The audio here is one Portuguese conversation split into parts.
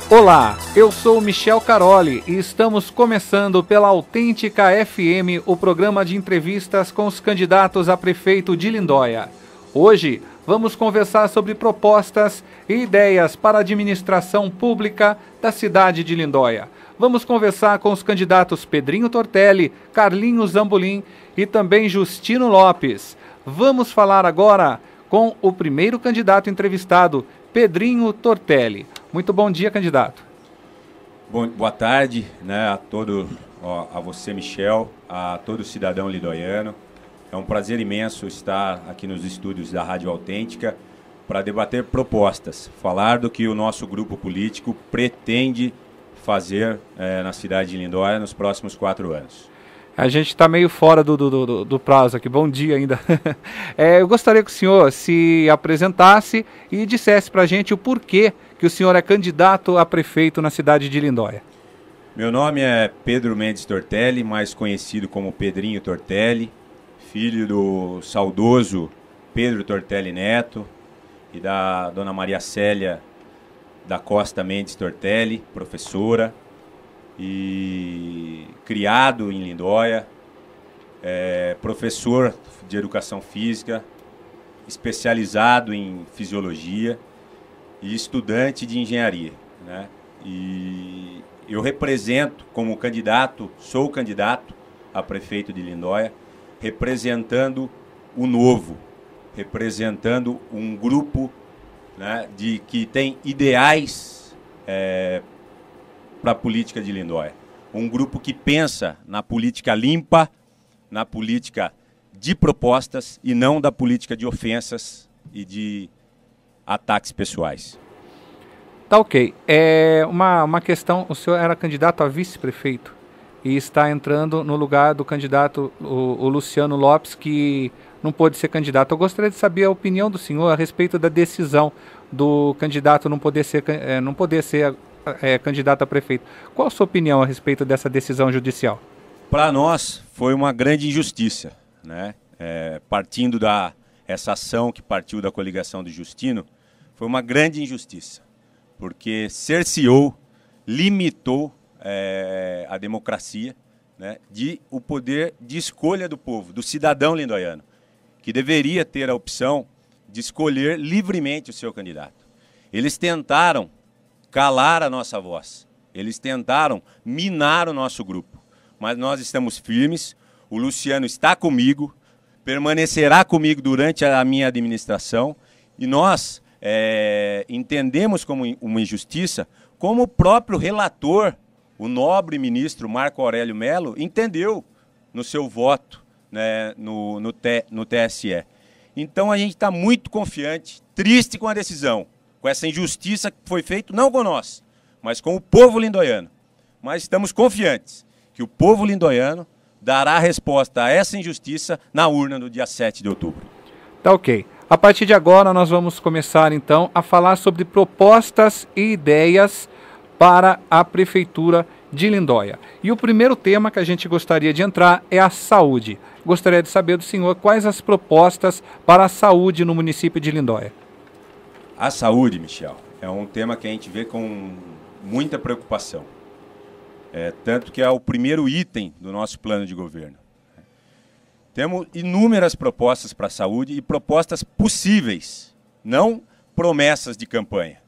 Olá, eu sou Michel Caroli e estamos começando pela Autêntica FM, o programa de entrevistas com os candidatos a prefeito de Lindóia. Hoje vamos conversar sobre propostas e ideias para a administração pública da cidade de Lindóia. Vamos conversar com os candidatos Pedrinho Tortelli, Carlinhos Zambolin e também Justino Lopes. Vamos falar agora com o primeiro candidato entrevistado, Pedrinho Tortelli. Muito bom dia, candidato. Boa tarde, a você, Michel, a todo cidadão lindoiano. É um prazer imenso estar aqui nos estúdios da Rádio Autêntica para debater propostas, falar do que o nosso grupo político pretende fazer na cidade de Lindóia nos próximos 4 anos. A gente está meio fora do prazo aqui. Bom dia ainda. Eu gostaria que o senhor se apresentasse e dissesse para a gente o porquê que o senhor é candidato a prefeito na cidade de Lindóia. Meu nome é Pedro Mendes Tortelli, mais conhecido como Pedrinho Tortelli, filho do saudoso Pedro Tortelli Neto e da dona Maria Célia da Costa Mendes Tortelli, professora, e criado em Lindóia, professor de educação física, especializado em fisiologia e estudante de engenharia, né? E eu represento como candidato, sou candidato a prefeito de Lindóia, representando o novo, representando um grupo, né, que tem ideais para a política de Lindóia. Um grupo que pensa na política limpa, na política de propostas e não da política de ofensas e de ataques pessoais. Tá ok. Uma questão, o senhor era candidato a vice-prefeito e está entrando no lugar do candidato, o Luciano Lopes, que não pôde ser candidato. Eu gostaria de saber a opinião do senhor a respeito da decisão do candidato não poder ser candidato a prefeito. Qual a sua opinião a respeito dessa decisão judicial? Para nós foi uma grande injustiça, né? Partindo essa ação que partiu da coligação do Justino, foi uma grande injustiça, porque cerceou, limitou a democracia, né, o poder de escolha do povo, do cidadão lindoiano, que deveria ter a opção de escolher livremente o seu candidato. Eles tentaram calar a nossa voz. Eles tentaram minar o nosso grupo. Mas nós estamos firmes, o Luciano está comigo, permanecerá comigo durante a minha administração e nós entendemos como uma injustiça, como o próprio relator, o nobre ministro Marco Aurélio Mello, entendeu no seu voto, né, no TSE. Então a gente está muito confiante, triste com a decisão, com essa injustiça que foi feita, não com nós, mas com o povo lindoiano. Mas estamos confiantes que o povo lindoiano dará resposta a essa injustiça na urna no dia 7 de outubro. Tá ok. A partir de agora nós vamos começar então a falar sobre propostas e ideias para a Prefeitura de Lindóia. E o primeiro tema que a gente gostaria de entrar é a saúde. Gostaria de saber do senhor quais as propostas para a saúde no município de Lindóia. A saúde, Michel, é um tema que a gente vê com muita preocupação. Tanto que é o primeiro item do nosso plano de governo. Temos inúmeras propostas para a saúde e propostas possíveis, não promessas de campanha.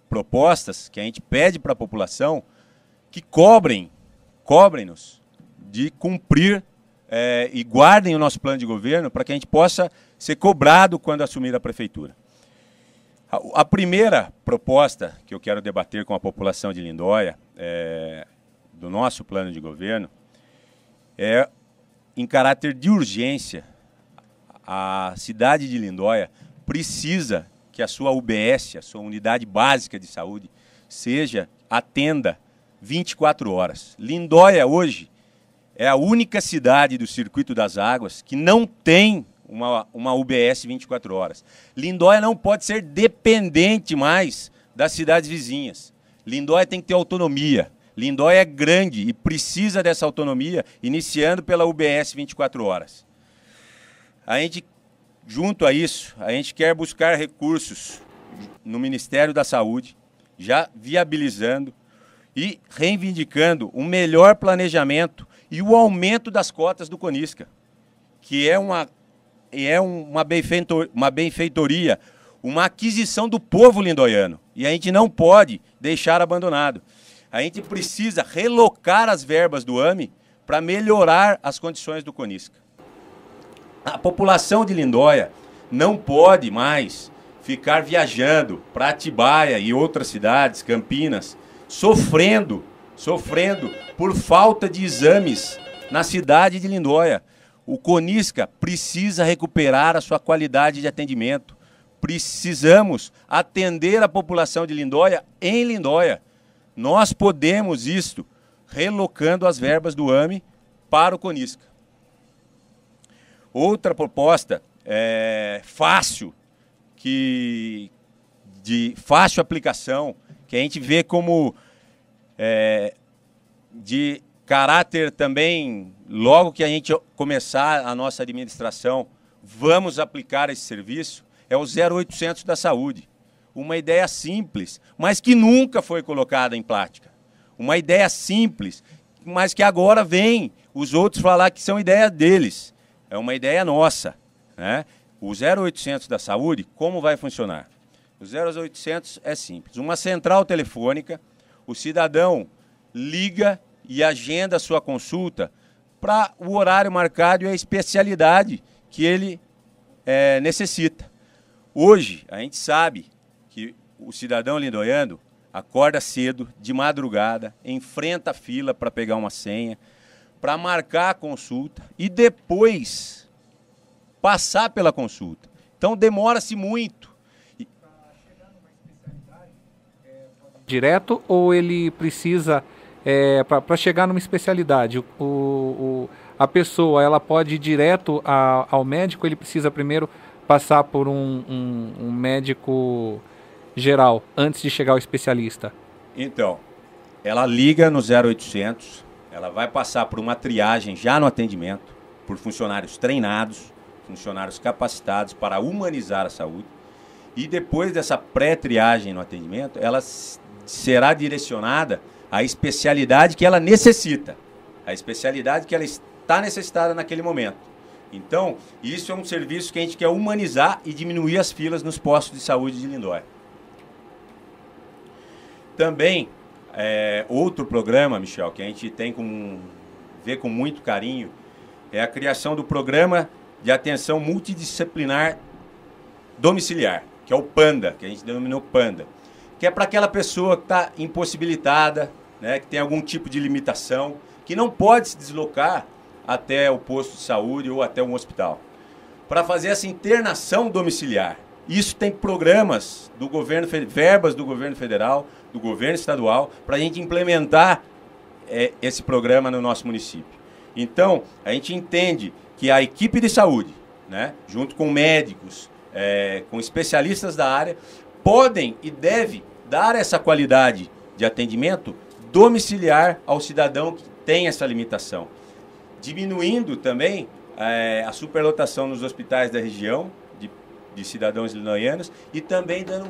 Propostas que a gente pede para a população que cobrem-nos de cumprir e guardem o nosso plano de governo para que a gente possa ser cobrado quando assumir a prefeitura. A primeira proposta que eu quero debater com a população de Lindóia, do nosso plano de governo, é em caráter de urgência. A cidade de Lindóia precisa que a sua UBS, a sua unidade básica de saúde, atenda 24 horas. Lindóia hoje é a única cidade do Circuito das Águas que não tem uma UBS 24 horas. Lindóia não pode ser dependente mais das cidades vizinhas. Lindóia tem que ter autonomia. Lindóia é grande e precisa dessa autonomia, iniciando pela UBS 24 horas. Junto a isso, a gente quer buscar recursos no Ministério da Saúde, já viabilizando e reivindicando um melhor planejamento e o aumento das cotas do Conisca, que é uma benfeitoria, uma aquisição do povo lindoiano. E a gente não pode deixar abandonado. A gente precisa relocar as verbas do AME para melhorar as condições do Conisca. A população de Lindóia não pode mais ficar viajando para Atibaia e outras cidades, Campinas, sofrendo por falta de exames na cidade de Lindóia. O Conisca precisa recuperar a sua qualidade de atendimento. Precisamos atender a população de Lindóia em Lindóia. Nós podemos isto relocando as verbas do AME para o Conisca. Outra proposta fácil, de fácil aplicação, que a gente vê como de caráter também, logo que a gente começar a nossa administração, vamos aplicar esse serviço, é o 0800 da saúde. Uma ideia simples, mas que nunca foi colocada em prática. Uma ideia simples, mas que agora vem os outros falar que são ideia deles. É uma ideia nossa, né? O 0800 da saúde, como vai funcionar? O 0800 é simples. Uma central telefônica, o cidadão liga e agenda a sua consulta para o horário marcado e a especialidade que ele necessita. Hoje, a gente sabe que o cidadão lindoiano acorda cedo, de madrugada, enfrenta a fila para pegar uma senha, para marcar a consulta e depois passar pela consulta. Então, demora-se muito. Direto ou ele precisa, para chegar numa especialidade, a pessoa ela pode ir direto ao médico, ele precisa primeiro passar por um médico geral antes de chegar ao especialista? Então, ela liga no 0800, ela vai passar por uma triagem já no atendimento, por funcionários treinados, funcionários capacitados para humanizar a saúde, e depois dessa pré-triagem no atendimento, ela será direcionada à especialidade que ela necessita, a especialidade que ela está necessitada naquele momento. Então, isso é um serviço que a gente quer humanizar e diminuir as filas nos postos de saúde de Lindóia. Também, outro programa, Michel, que a gente vê com muito carinho, é a criação do Programa de Atenção Multidisciplinar Domiciliar, que é o PANDA, que a gente denominou PANDA, que é para aquela pessoa que está impossibilitada, né, que tem algum tipo de limitação, que não pode se deslocar até o posto de saúde ou até um hospital, para fazer essa internação domiciliar. Isso tem programas do governo, verbas do governo federal, do governo estadual, para a gente implementar esse programa no nosso município. Então, a gente entende que a equipe de saúde, né, junto com médicos, com especialistas da área, podem e devem dar essa qualidade de atendimento domiciliar ao cidadão que tem essa limitação, diminuindo também a superlotação nos hospitais da região de cidadãos lindoianos e também dando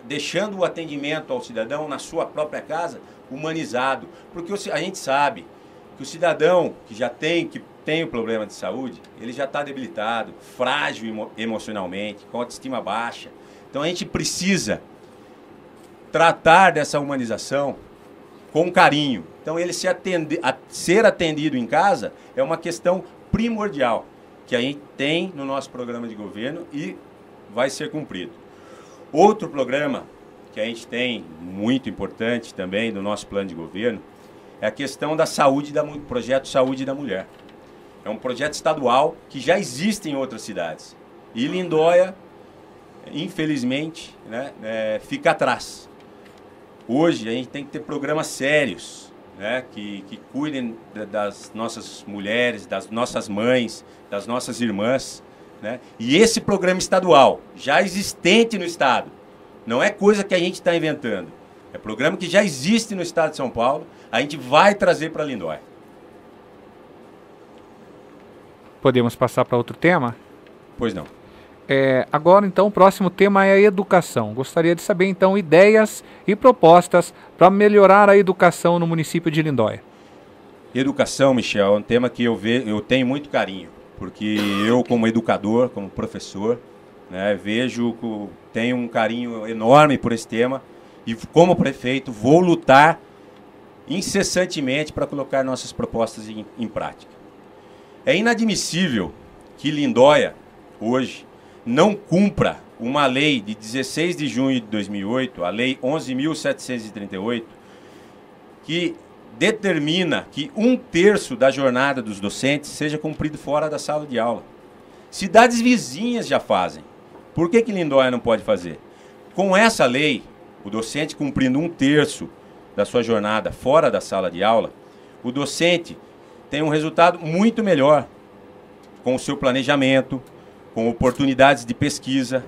deixando o atendimento ao cidadão na sua própria casa humanizado, porque a gente sabe que o cidadão que tem o problema de saúde, ele já está debilitado, frágil emocionalmente, com autoestima baixa. Então a gente precisa tratar dessa humanização com carinho. Então ele ser atendido em casa é uma questão primordial que a gente tem no nosso programa de governo e vai ser cumprido. Outro programa que a gente tem, muito importante também no nosso plano de governo, é a questão da saúde, projeto Saúde da Mulher. É um projeto estadual que já existe em outras cidades. E Lindóia, infelizmente, né, fica atrás. Hoje a gente tem que ter programas sérios, né, que cuidem das nossas mulheres, das nossas mães, das nossas irmãs, né? E esse programa estadual, já existente no estado, não é coisa que a gente está inventando. É programa que já existe no estado de São Paulo, a gente vai trazer para Lindóia. Podemos passar para outro tema? Pois não. Agora, então, o próximo tema é a educação. Gostaria de saber, então, ideias e propostas para melhorar a educação no município de Lindóia. Educação, Michel, é um tema que eu tenho muito carinho, porque eu, como educador, como professor, né, tenho um carinho enorme por esse tema e, como prefeito, vou lutar incessantemente para colocar nossas propostas em prática. É inadmissível que Lindóia, hoje, não cumpra uma lei de 16 de junho de 2008, a Lei 11.738, que determina que 1/3 da jornada dos docentes seja cumprido fora da sala de aula. Cidades vizinhas já fazem. Por que Lindóia não pode fazer? Com essa lei, o docente cumprindo 1/3 da sua jornada fora da sala de aula, o docente tem um resultado muito melhor com o seu planejamento, com oportunidades de pesquisa,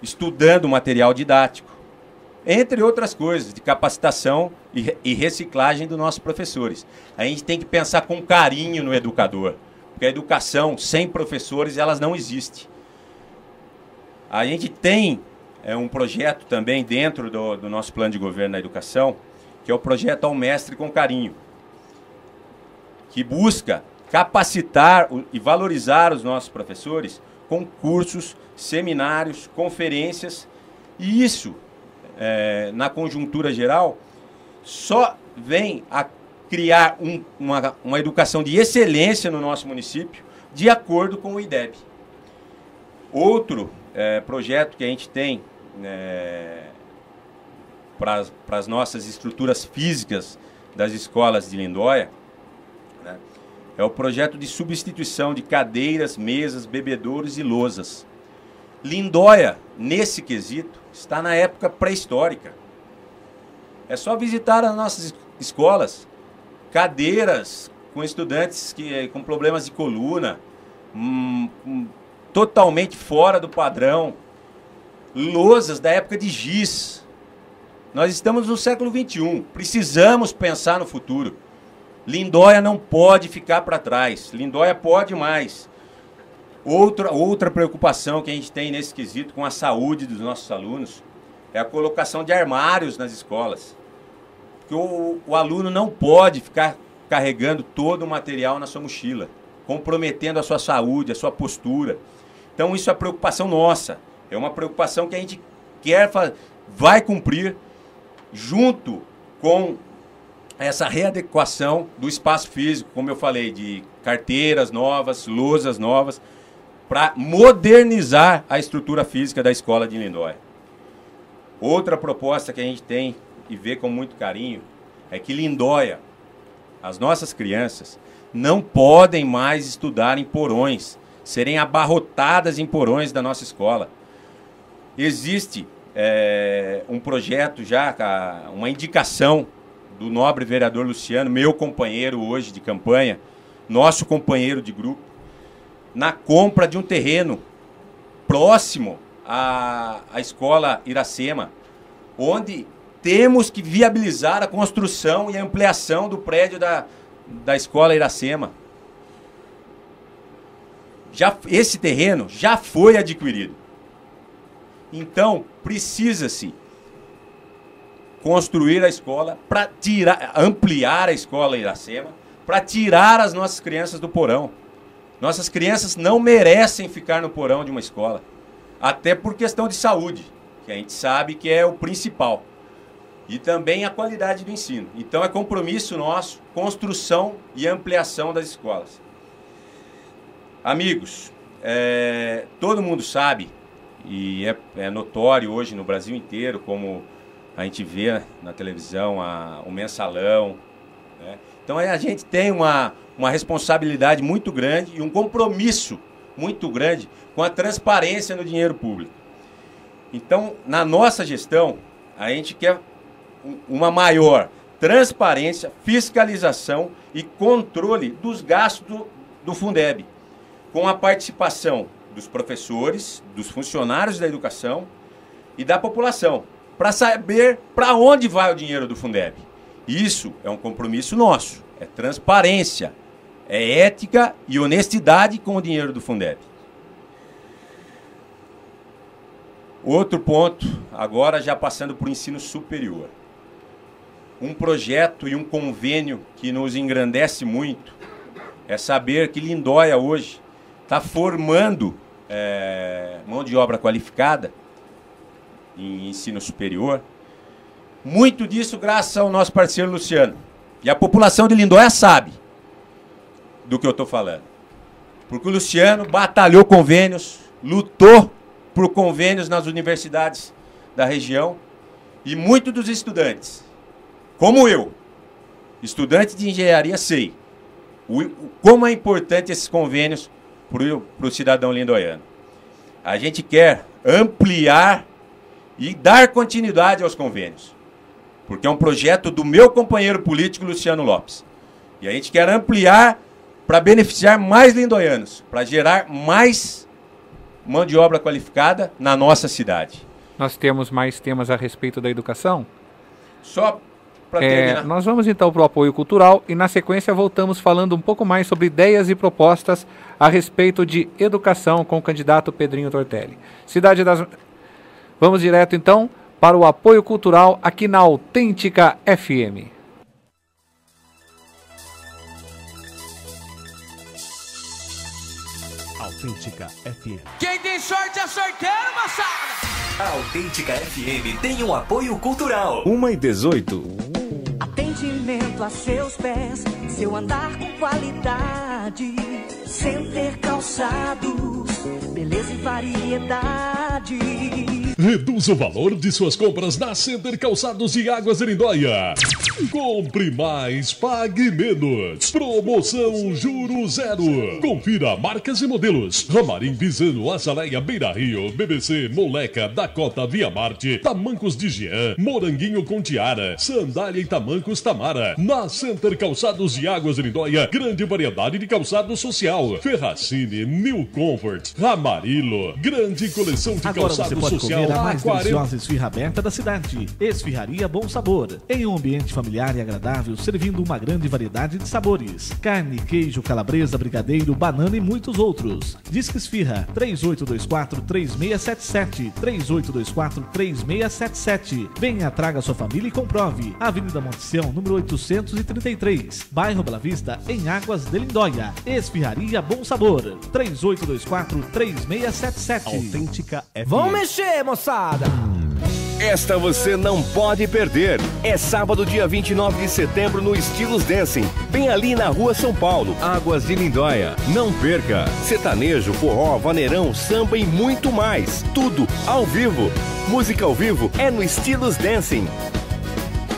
estudando material didático, entre outras coisas, de capacitação e reciclagem dos nossos professores. A gente tem que pensar com carinho no educador, porque a educação sem professores, elas não existe. A gente tem um projeto também dentro do nosso plano de governo na educação, que é o projeto Ao Mestre com Carinho, que busca capacitar e valorizar os nossos professores com cursos, seminários, conferências, e isso, na conjuntura geral, só vem a criar uma educação de excelência no nosso município, de acordo com o IDEB. Outro projeto que a gente tem para as nossas estruturas físicas das escolas de Lindóia, né, é o projeto de substituição de cadeiras, mesas, bebedouros e lousas. Lindóia, nesse quesito, está na época pré-histórica. É só visitar as nossas escolas. Cadeiras com estudantes com problemas de coluna, totalmente fora do padrão. Lousas da época de giz. Nós estamos no século XXI. Precisamos pensar no futuro. Lindóia não pode ficar para trás. Lindóia pode mais. Outra preocupação que a gente tem nesse quesito com a saúde dos nossos alunos é a colocação de armários nas escolas. Porque o aluno não pode ficar carregando todo o material na sua mochila, comprometendo a sua saúde, a sua postura. Então isso é preocupação nossa. É uma preocupação que a gente vai cumprir junto com essa readequação do espaço físico, como eu falei, de carteiras novas, lousas novas, para modernizar a estrutura física da escola de Lindóia. Outra proposta que a gente tem e vê com muito carinho é que Lindóia, as nossas crianças, não podem mais estudar em porões, serem abarrotadas em porões da nossa escola. Existe um projeto já, uma indicação do nobre vereador Luciano, meu companheiro hoje de campanha, nosso companheiro de grupo, na compra de um terreno próximo à escola Iracema, onde temos que viabilizar a construção e a ampliação do prédio da escola Iracema. Esse terreno já foi adquirido. Então, precisa-se construir a escola para ampliar a escola Iracema, para tirar as nossas crianças do porão. Nossas crianças não merecem ficar no porão de uma escola, até por questão de saúde, que a gente sabe que é o principal, e também a qualidade do ensino. Então é compromisso nosso, construção e ampliação das escolas. Amigos, todo mundo sabe, e é notório hoje no Brasil inteiro, como a gente vê na televisão, o mensalão, né? Então a gente tem uma responsabilidade muito grande e um compromisso muito grande com a transparência no dinheiro público. Então, na nossa gestão, a gente quer uma maior transparência, fiscalização e controle dos gastos do Fundeb, com a participação dos professores, dos funcionários da educação e da população, para saber para onde vai o dinheiro do Fundeb. Isso é um compromisso nosso, é transparência, é ética e honestidade com o dinheiro do Fundeb. Outro ponto, agora já passando para o ensino superior. Um projeto e um convênio que nos engrandece muito é saber que Lindóia hoje está formando mão de obra qualificada em ensino superior. Muito disso graças ao nosso parceiro Luciano. E a população de Lindóia sabe do que eu estou falando. Porque o Luciano batalhou convênios, lutou por convênios nas universidades da região. E muitos dos estudantes, como eu, estudante de engenharia, sei como é importante esses convênios para o cidadão lindoiano. A gente quer ampliar e dar continuidade aos convênios, porque é um projeto do meu companheiro político, Luciano Lopes. E a gente quer ampliar para beneficiar mais lindoianos, para gerar mais mão de obra qualificada na nossa cidade. Nós temos mais temas a respeito da educação? Só para terminar. Nós vamos então para o apoio cultural e na sequência voltamos falando um pouco mais sobre ideias e propostas a respeito de educação com o candidato Pedrinho Tortelli. Vamos direto então para o apoio cultural aqui na Autêntica FM. Autêntica FM. Quem tem sorte é sorteiro, moçada! A Autêntica FM tem um apoio cultural. 1h18. Atendimento a seus pés, seu andar com qualidade. Center Calçados, beleza e variedade. Reduza o valor de suas compras na Center Calçados de Águas de Lindóia. Compre mais, pague menos. Promoção Juro Zero. Confira marcas e modelos: Ramarim, Visano, Azaleia, Beira Rio, BBC, Moleca, Dakota, Via Marte, Tamancos de Jean, Moranguinho com Tiara, Sandália e Tamancos Tamara. Na Center Calçados de Águas de Lindóia, grande variedade de calçado social. Ferracini, New Comfort, Ramarilo, grande coleção de Agora calçado você pode social. comer a mais deliciosa esfirra aberta da cidade. Esfirraria Bom Sabor. Em um ambiente familiar e agradável, servindo uma grande variedade de sabores: carne, queijo, calabresa, brigadeiro, banana e muitos outros. Disque Esfirra 3824-3677 3824-3677. Venha, traga sua família e comprove. Avenida Monticião, número 833, bairro Bela Vista, em Águas de Lindóia. Esfirraria Bom Sabor 3824-3677. Autêntica FM. Vamos mexer, moçada! Esta você não pode perder. É sábado, dia 29 de setembro, no Estilos Dancing, bem ali na Rua São Paulo, Águas de Lindóia. Não perca! Sertanejo, forró, vaneirão, samba e muito mais. Tudo ao vivo. Música ao vivo é no Estilos Dancing.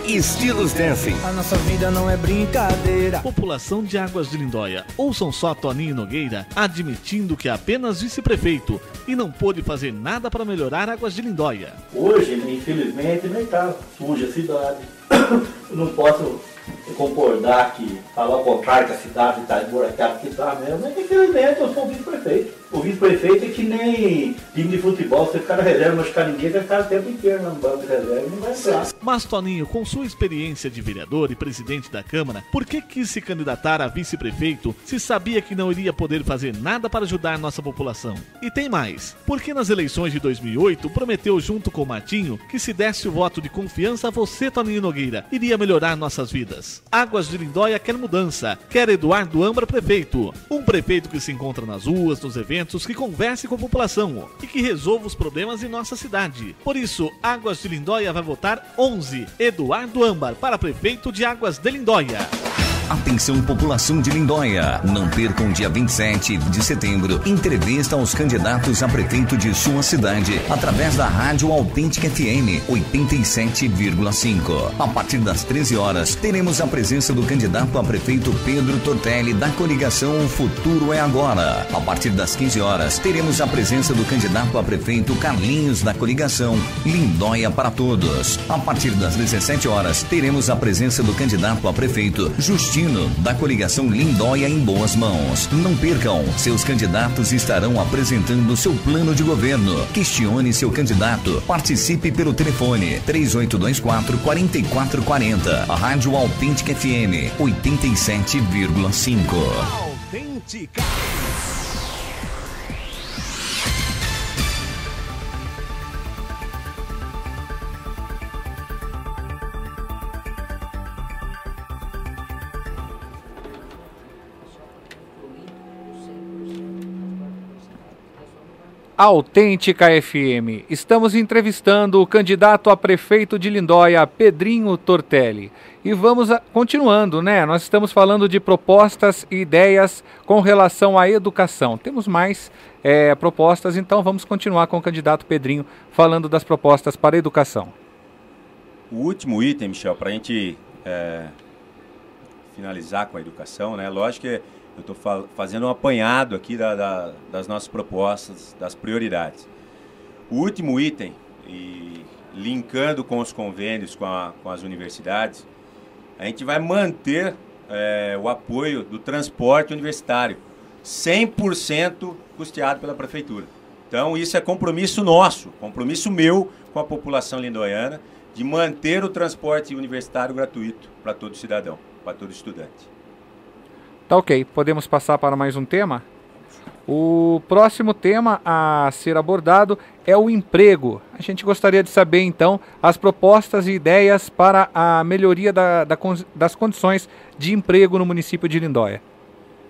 Estilos Dancing. A nossa vida não é brincadeira. População de Águas de Lindóia, ouçam só Toninho Nogueira admitindo que é apenas vice-prefeito e não pôde fazer nada para melhorar Águas de Lindóia. Hoje, infelizmente, nem está suja a cidade. Eu não posso concordar que falar o contrário, que a cidade está emburacada, que está mesmo, mas infelizmente eu sou o vice-prefeito. O vice-prefeito é que nem time de futebol, você ficar na reserva, não ficar ninguém, vai ficar o tempo inteiro no banco de reserva e não vai entrar. Mas Toninho, com sua experiência de vereador e presidente da Câmara, por que quis se candidatar a vice-prefeito se sabia que não iria poder fazer nada para ajudar nossa população? E tem mais, porque nas eleições de 2008 prometeu junto com Martinho que se desse o voto de confiança a você, Toninho Nogueira, iria melhorar nossas vidas. Águas de Lindóia quer mudança, quer Eduardo Ambra prefeito. Um prefeito que se encontra nas ruas, nos eventos, que converse com a população e que resolva os problemas em nossa cidade. Por isso, Águas de Lindóia vai votar 11, Eduardo Ambra, para prefeito de Águas de Lindóia. Atenção, população de Lindóia. Não percam dia 27 de setembro entrevista aos candidatos a prefeito de sua cidade através da Rádio Autêntica FM 87,5. A partir das 13 horas, teremos a presença do candidato a prefeito Pedro Tortelli da coligação O Futuro é Agora. A partir das 15 horas, teremos a presença do candidato a prefeito Carlinhos da coligação Lindóia para Todos. A partir das 17 horas, teremos a presença do candidato a prefeito Justino da coligação Lindóia em Boas Mãos. Não percam, seus candidatos estarão apresentando seu plano de governo. Questione seu candidato. Participe pelo telefone 3824-4440. A Rádio Autêntica FM 87,5. Autêntica. Autêntica FM. Estamos entrevistando o candidato a prefeito de Lindóia, Pedrinho Tortelli. E vamos continuando, né? Nós estamos falando de propostas e ideias com relação à educação. Temos mais propostas, então vamos continuar com o candidato Pedrinho falando das propostas para a educação. O último item, Michel, para a gente finalizar com a educação, né? Lógico que eu estou fazendo um apanhado aqui das nossas propostas, das prioridades. O último item, e linkando com os convênios com as universidades, a gente vai manter o apoio do transporte universitário, 100% custeado pela prefeitura. Então isso é compromisso nosso, compromisso meu com a população lindoiana, de manter o transporte universitário gratuito para todo cidadão, para todo estudante. Tá ok, podemos passar para mais um tema? O próximo tema a ser abordado é o emprego. A gente gostaria de saber, então, as propostas e ideias para a melhoria das condições de emprego no município de Lindóia.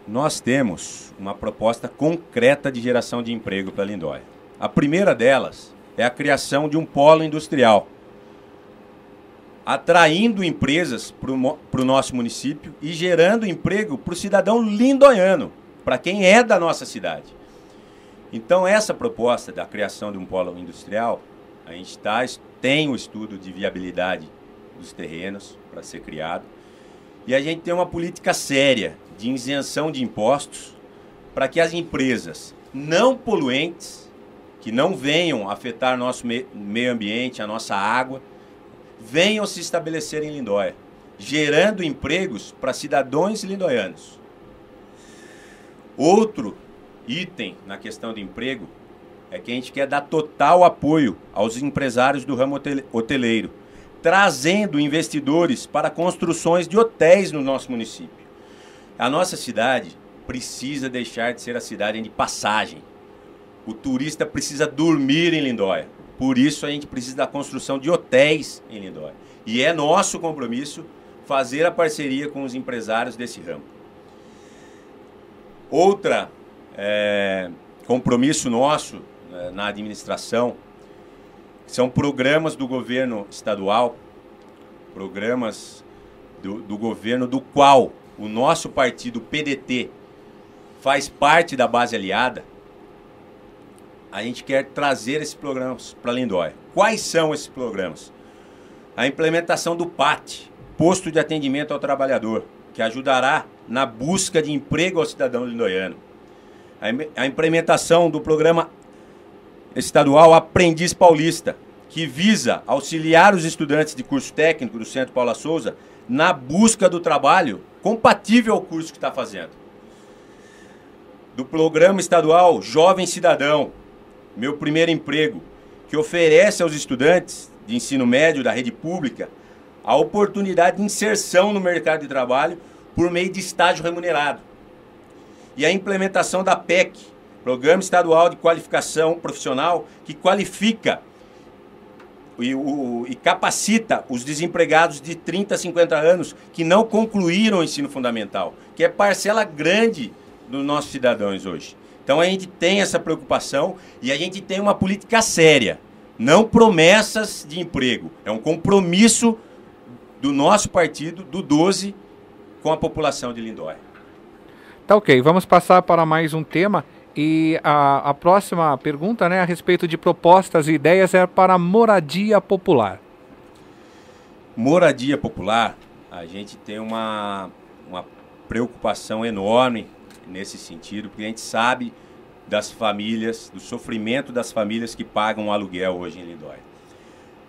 Nós temos uma proposta concreta de geração de emprego para Lindóia. A primeira delas é a criação de um polo industrial, atraindo empresas para o nosso município e gerando emprego para o cidadão lindoiano, para quem é da nossa cidade. Então, essa proposta da criação de um polo industrial, a gente tem o estudo de viabilidade dos terrenos para ser criado, e a gente tem uma política séria de isenção de impostos para que as empresas não poluentes, que não venham afetar nosso meio ambiente, a nossa água, venham se estabelecer em Lindóia, gerando empregos para cidadãos lindoianos. Outro item na questão de emprego é que a gente quer dar total apoio aos empresários do ramo hoteleiro, trazendo investidores para construções de hotéis no nosso município. A nossa cidade precisa deixar de ser a cidade de passagem. O turista precisa dormir em Lindóia. Por isso a gente precisa da construção de hotéis em Lindóia. E é nosso compromisso fazer a parceria com os empresários desse ramo. Outra compromisso nosso na administração são programas do governo estadual, programas do governo do qual o nosso partido, PDT, faz parte da base aliada. A gente quer trazer esses programas para Lindóia. Quais são esses programas? A implementação do PAT, Posto de Atendimento ao Trabalhador, que ajudará na busca de emprego ao cidadão lindoiano. A implementação do programa estadual Aprendiz Paulista, que visa auxiliar os estudantes de curso técnico do Centro Paula Souza na busca do trabalho compatível ao curso que está fazendo. Do programa estadual Jovem Cidadão, Meu Primeiro Emprego, que oferece aos estudantes de ensino médio da rede pública a oportunidade de inserção no mercado de trabalho por meio de estágio remunerado. E a implementação da PEC, Programa Estadual de Qualificação Profissional, que qualifica e capacita os desempregados de 30 a 50 anos que não concluíram o ensino fundamental, que é parcela grande dos nossos cidadãos hoje. Então a gente tem essa preocupação e a gente tem uma política séria, não promessas de emprego. É um compromisso do nosso partido, do 12, com a população de Lindóia. Tá ok, vamos passar para mais um tema. E a próxima pergunta, né, a respeito de propostas e ideias é para moradia popular. Moradia popular, a gente tem uma preocupação enorme nesse sentido, porque a gente sabe das famílias, do sofrimento das famílias que pagam aluguel hoje em Lindóia.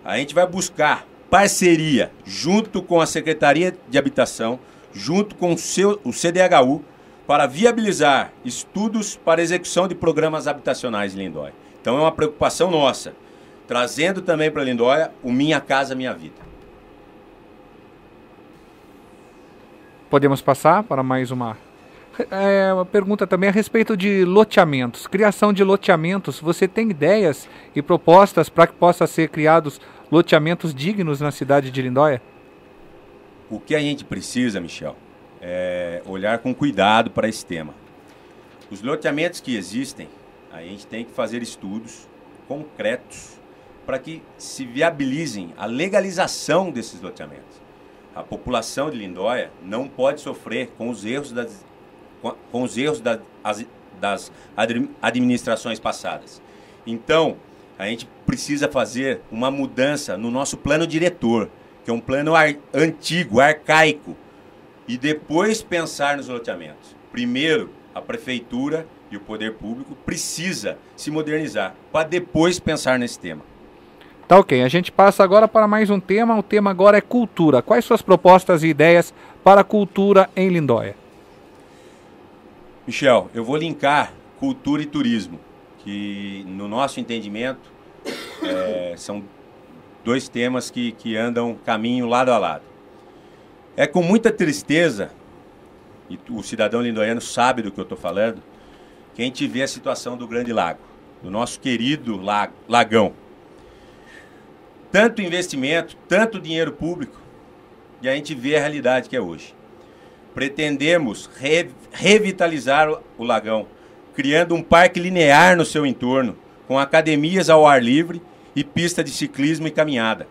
A gente vai buscar parceria junto com a Secretaria de Habitação, junto com o CDHU, para viabilizar estudos para execução de programas habitacionais em Lindóia. Então é uma preocupação nossa, trazendo também para Lindóia o Minha Casa Minha Vida. Podemos passar para mais uma pergunta também a respeito de loteamentos. Criação de loteamentos, você tem ideias e propostas para que possa ser criados loteamentos dignos na cidade de Lindóia? O que a gente precisa, Michel, é olhar com cuidado para esse tema. Os loteamentos que existem, A gente tem que fazer estudos concretos para que se viabilizem a legalização desses loteamentos. A população de Lindóia não pode sofrer com os erros das administrações passadas. Então, a gente precisa fazer uma mudança no nosso plano diretor, que é um plano antigo, arcaico, e depois pensar nos loteamentos. Primeiro, a prefeitura e o poder público precisa se modernizar, para depois pensar nesse tema. Tá ok, a gente passa agora para mais um tema, o tema agora é cultura. Quais suas propostas e ideias para a cultura em Lindóia? Michel, eu vou linkar cultura e turismo, que no nosso entendimento são dois temas que andam caminho lado a lado. É com muita tristeza, e o cidadão lindoiano sabe do que eu estou falando, que a gente vê a situação do Grande Lago, do nosso querido lagão. Tanto investimento, tanto dinheiro público, e a gente vê a realidade que é hoje. Pretendemos revitalizar o lagão, criando um parque linear no seu entorno, com academias ao ar livre e pista de ciclismo e caminhada.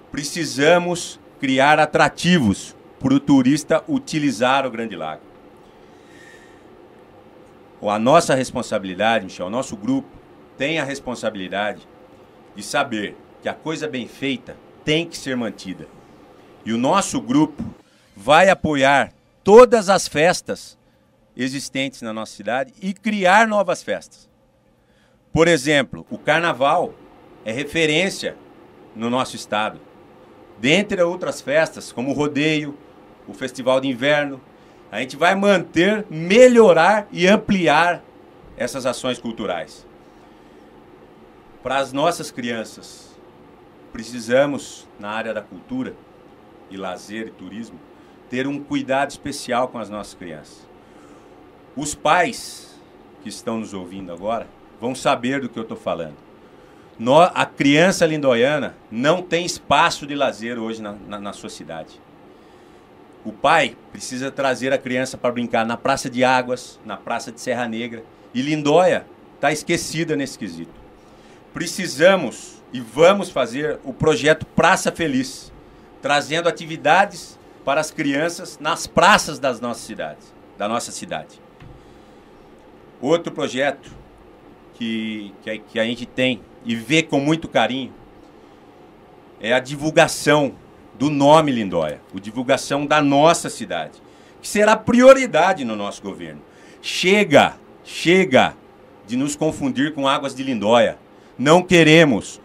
Precisamos criar atrativos para o turista utilizar o Grande Lago. A nossa responsabilidade, Michel, o nosso grupo tem a responsabilidade de saber que a coisa bem feita tem que ser mantida. E o nosso grupo vai apoiar todas as festas existentes na nossa cidade e criar novas festas. Por exemplo, o Carnaval é referência no nosso estado. Dentre outras festas, como o Rodeio, o Festival de Inverno, a gente vai manter, melhorar e ampliar essas ações culturais. Para as nossas crianças, precisamos, na área da cultura e lazer e turismo, ter um cuidado especial com as nossas crianças. Os pais que estão nos ouvindo agora vão saber do que eu estou falando. A criança lindoiana não tem espaço de lazer hoje na sua cidade. O pai precisa trazer a criança para brincar na Praça de Águas, na Praça de Serra Negra. E Lindóia está esquecida nesse quesito. Precisamos e vamos fazer o projeto Praça Feliz, trazendo atividades para as crianças nas praças das nossas cidades, da nossa cidade. Outro projeto que a gente tem e vê com muito carinho é a divulgação do nome Lindóia, a divulgação da nossa cidade, que será prioridade no nosso governo. Chega de nos confundir com Águas de Lindóia. Não queremos.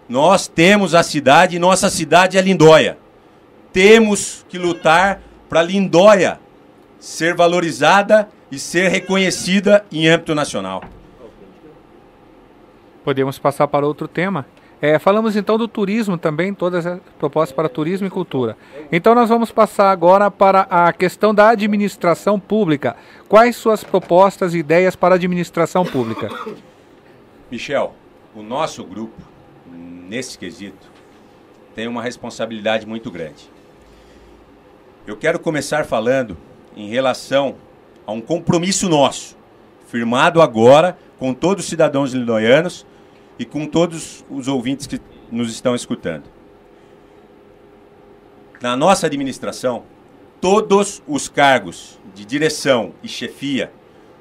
Nós temos a cidade e nossa cidade é Lindóia. Temos que lutar para Lindóia ser valorizada e ser reconhecida em âmbito nacional. Podemos passar para outro tema. Falamos então do turismo também, todas as propostas para turismo e cultura. Então nós vamos passar agora para a questão da administração pública. Quais suas propostas e ideias para a administração pública? Michel, o nosso grupo, nesse quesito, tem uma responsabilidade muito grande. Eu quero começar falando em relação a um compromisso nosso, firmado agora com todos os cidadãos lindoianos e com todos os ouvintes que nos estão escutando. Na nossa administração, todos os cargos de direção e chefia,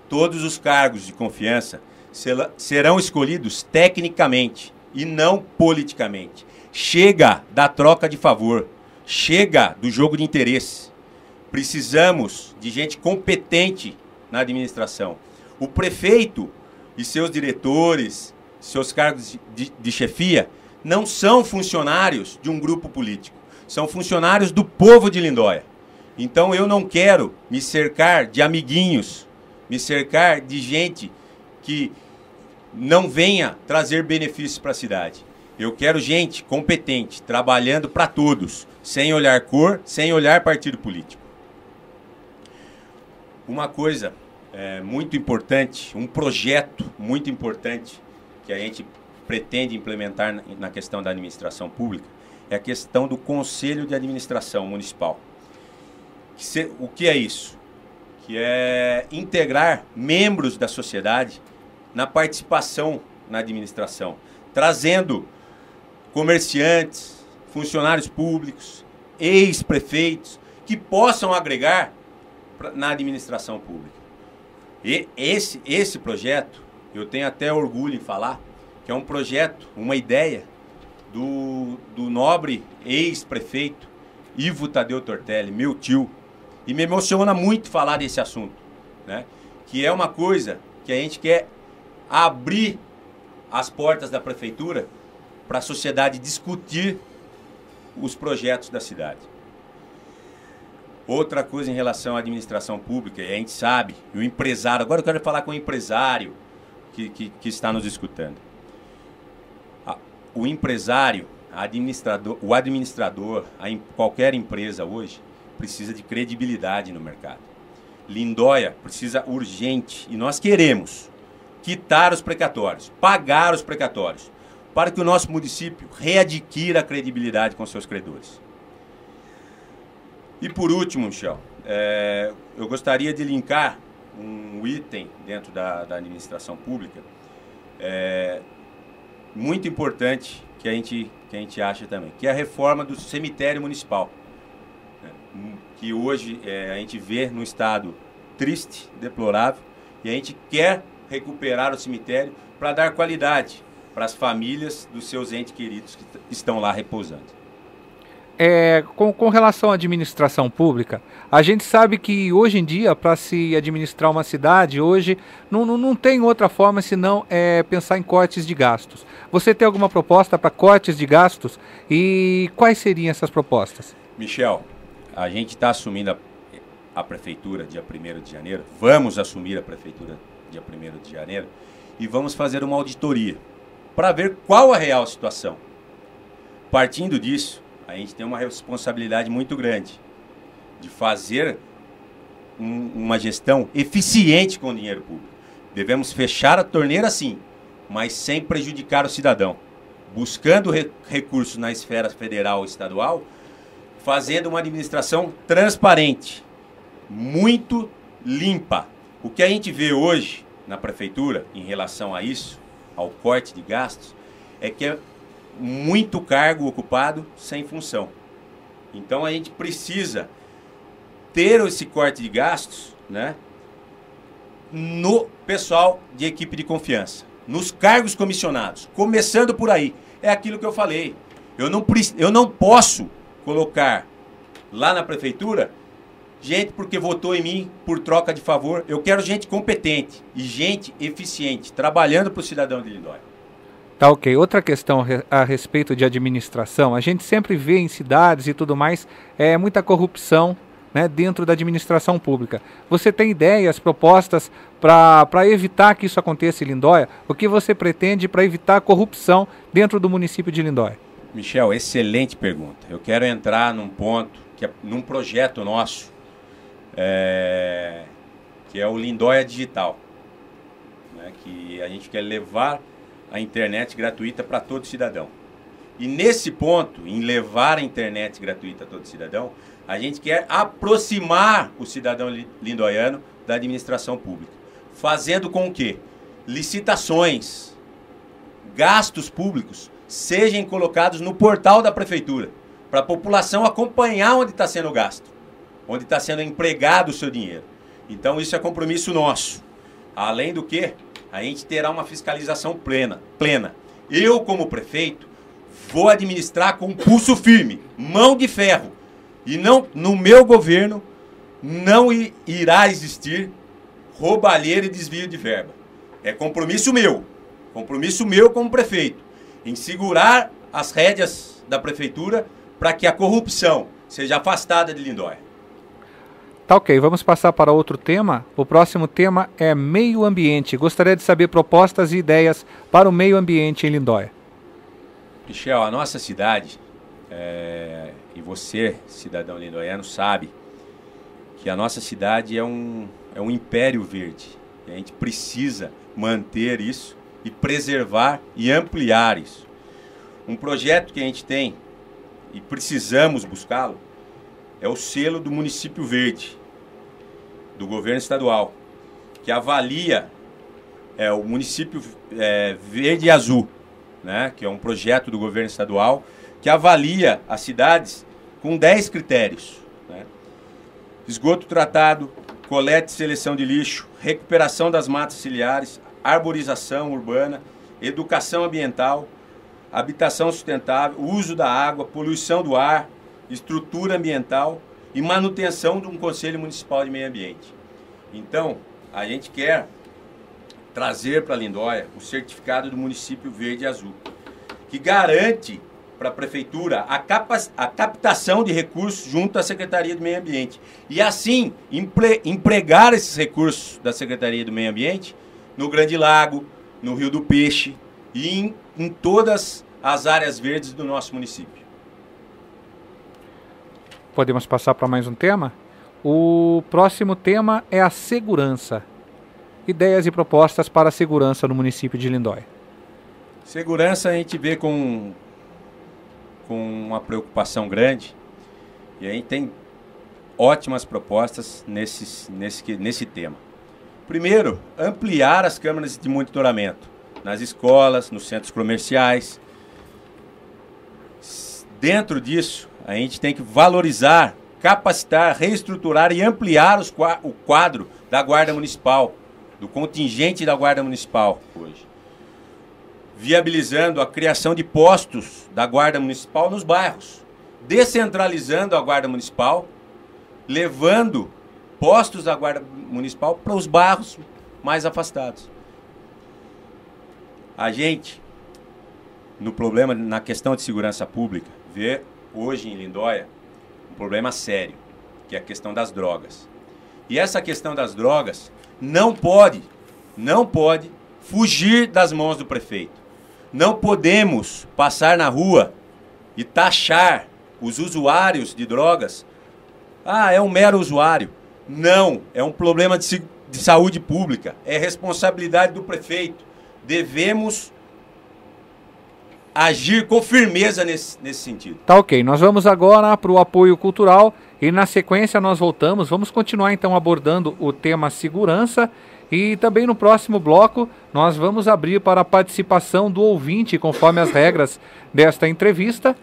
todos os cargos de confiança, serão escolhidos tecnicamente e não politicamente. Chega da troca de favor, chega do jogo de interesse. Precisamos de gente competente na administração. O prefeito e seus diretores, seus cargos de chefia, não são funcionários de um grupo político, são funcionários do povo de Lindóia. Então eu não quero me cercar de amiguinhos, me cercar de gente que não venha trazer benefícios para a cidade. Eu quero gente competente, trabalhando para todos, sem olhar cor, sem olhar partido político. Uma coisa muito importante, um projeto muito importante que a gente pretende implementar na questão da administração pública é a questão do Conselho de Administração Municipal. O que é isso? Que é integrar membros da sociedade na participação na administração, trazendo comerciantes, funcionários públicos, ex-prefeitos, que possam agregar na administração pública. E esse projeto, eu tenho até orgulho em falar, que é um projeto, uma ideia do nobre ex-prefeito Ivo Tadeu Tortelli, meu tio, e me emociona muito falar desse assunto, né? Que é uma coisa que a gente quer abrir as portas da prefeitura para a sociedade discutir os projetos da cidade. Outra coisa em relação à administração pública, e a gente sabe, e o empresário, agora eu quero falar com o empresário que está nos escutando. O empresário, o administrador, qualquer empresa hoje, precisa de credibilidade no mercado. Lindóia precisa urgente, e nós queremos quitar os precatórios, pagar os precatórios, para que o nosso município readquira a credibilidade com seus credores. E por último, Michel, eu gostaria de linkar um item dentro da administração pública muito importante que a gente acha também, que é a reforma do cemitério municipal, que hoje a gente vê num estado triste, deplorável, e a gente quer recuperar o cemitério para dar qualidade para as famílias dos seus entes queridos que estão lá repousando. Com relação à administração pública, a gente sabe que hoje em dia, para se administrar uma cidade, hoje não tem outra forma senão pensar em cortes de gastos. Você tem alguma proposta para cortes de gastos? E quais seriam essas propostas? Michel, a gente está assumindo a prefeitura dia 1º de janeiro, vamos assumir a prefeitura dia 1º de janeiro e vamos fazer uma auditoria para ver qual a real situação. Partindo disso, a gente tem uma responsabilidade muito grande de fazer uma gestão eficiente com o dinheiro público. Devemos fechar a torneira sim, mas sem prejudicar o cidadão, buscando recursos na esfera federal e estadual, fazendo uma administração transparente, muito limpa. O que a gente vê hoje na prefeitura em relação a isso, ao corte de gastos, é que é muito cargo ocupado sem função. Então a gente precisa ter esse corte de gastos, né, no pessoal de equipe de confiança, nos cargos comissionados, começando por aí. É aquilo que eu falei. Eu não posso colocar lá na prefeitura gente porque votou em mim por troca de favor. Eu quero gente competente e gente eficiente, trabalhando para o cidadão de Lindóia. Tá, ok. Outra questão a respeito de administração, a gente sempre vê em cidades e tudo mais, muita corrupção, né, dentro da administração pública. Você tem ideias, propostas para evitar que isso aconteça em Lindóia? O que você pretende para evitar a corrupção dentro do município de Lindóia? Michel, excelente pergunta. Eu quero entrar num ponto, num projeto nosso, que é o Lindóia Digital, né, que a gente quer levar a internet gratuita para todo cidadão. E nesse ponto, em levar a internet gratuita a todo cidadão, a gente quer aproximar o cidadão lindoiano da administração pública. Fazendo com que licitações, gastos públicos sejam colocados no portal da prefeitura, para a população acompanhar onde está sendo gasto, onde está sendo empregado o seu dinheiro. Então isso é compromisso nosso. Além do que, a gente terá uma fiscalização plena. Eu, como prefeito, vou administrar com pulso firme, mão de ferro. E não, no meu governo não irá existir roubalheira e desvio de verba. É compromisso meu como prefeito, em segurar as rédeas da prefeitura para que a corrupção seja afastada de Lindóia. Tá, ok, vamos passar para outro tema. O próximo tema é meio ambiente. Gostaria de saber propostas e ideias para o meio ambiente em Lindóia. Michel, a nossa cidade, e você, cidadão lindoiano, sabe que a nossa cidade é um império verde. E a gente precisa manter isso e preservar e ampliar isso. Um projeto que a gente tem e precisamos buscá-lo é o selo do município verde, do governo estadual, que avalia é o município Verde e Azul, né? Que é um projeto do governo estadual que avalia as cidades com 10 critérios. Né? Esgoto tratado, coleta e seleção de lixo, recuperação das matas ciliares, arborização urbana, educação ambiental, habitação sustentável, uso da água, poluição do ar, estrutura ambiental e manutenção de um Conselho Municipal de Meio Ambiente. Então, a gente quer trazer para Lindóia o certificado do município Verde e Azul, que garante para a Prefeitura a captação de recursos junto à Secretaria do Meio Ambiente. E assim, empregar esses recursos da Secretaria do Meio Ambiente no Grande Lago, no Rio do Peixe e em todas as áreas verdes do nosso município. Podemos passar para mais um tema? O próximo tema é a segurança. Ideias e propostas para a segurança no município de Lindóia. Segurança a gente vê com uma preocupação grande e a gente tem ótimas propostas nesse tema. Primeiro, ampliar as câmeras de monitoramento nas escolas, nos centros comerciais. Dentro disso, a gente tem que valorizar, capacitar, reestruturar e ampliar o quadro da Guarda Municipal, do contingente da Guarda Municipal hoje. Viabilizando a criação de postos da Guarda Municipal nos bairros, descentralizando a Guarda Municipal, levando postos da Guarda Municipal para os bairros mais afastados. A gente, na questão de segurança pública, vê hoje em Lindóia um problema sério, que é a questão das drogas. E essa questão das drogas não pode fugir das mãos do prefeito. Não podemos passar na rua e taxar os usuários de drogas. Ah, é um mero usuário. Não, é um problema de saúde pública. É responsabilidade do prefeito. Devemos agir com firmeza nesse sentido. Tá ok, nós vamos agora para o apoio cultural e na sequência nós voltamos. Vamos continuar então abordando o tema segurança e também no próximo bloco nós vamos abrir para a participação do ouvinte conforme as regras desta entrevista.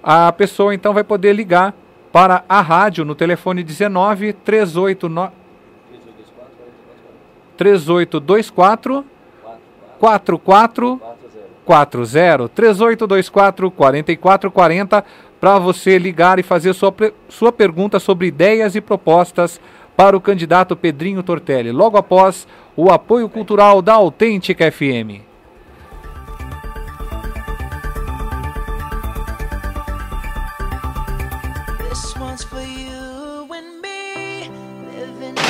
A pessoa então vai poder ligar para a rádio no telefone 19 3824 4440 3824 4440 para você ligar e fazer sua pergunta sobre ideias e propostas para o candidato Pedrinho Tortelli, logo após o apoio cultural da Autêntica FM.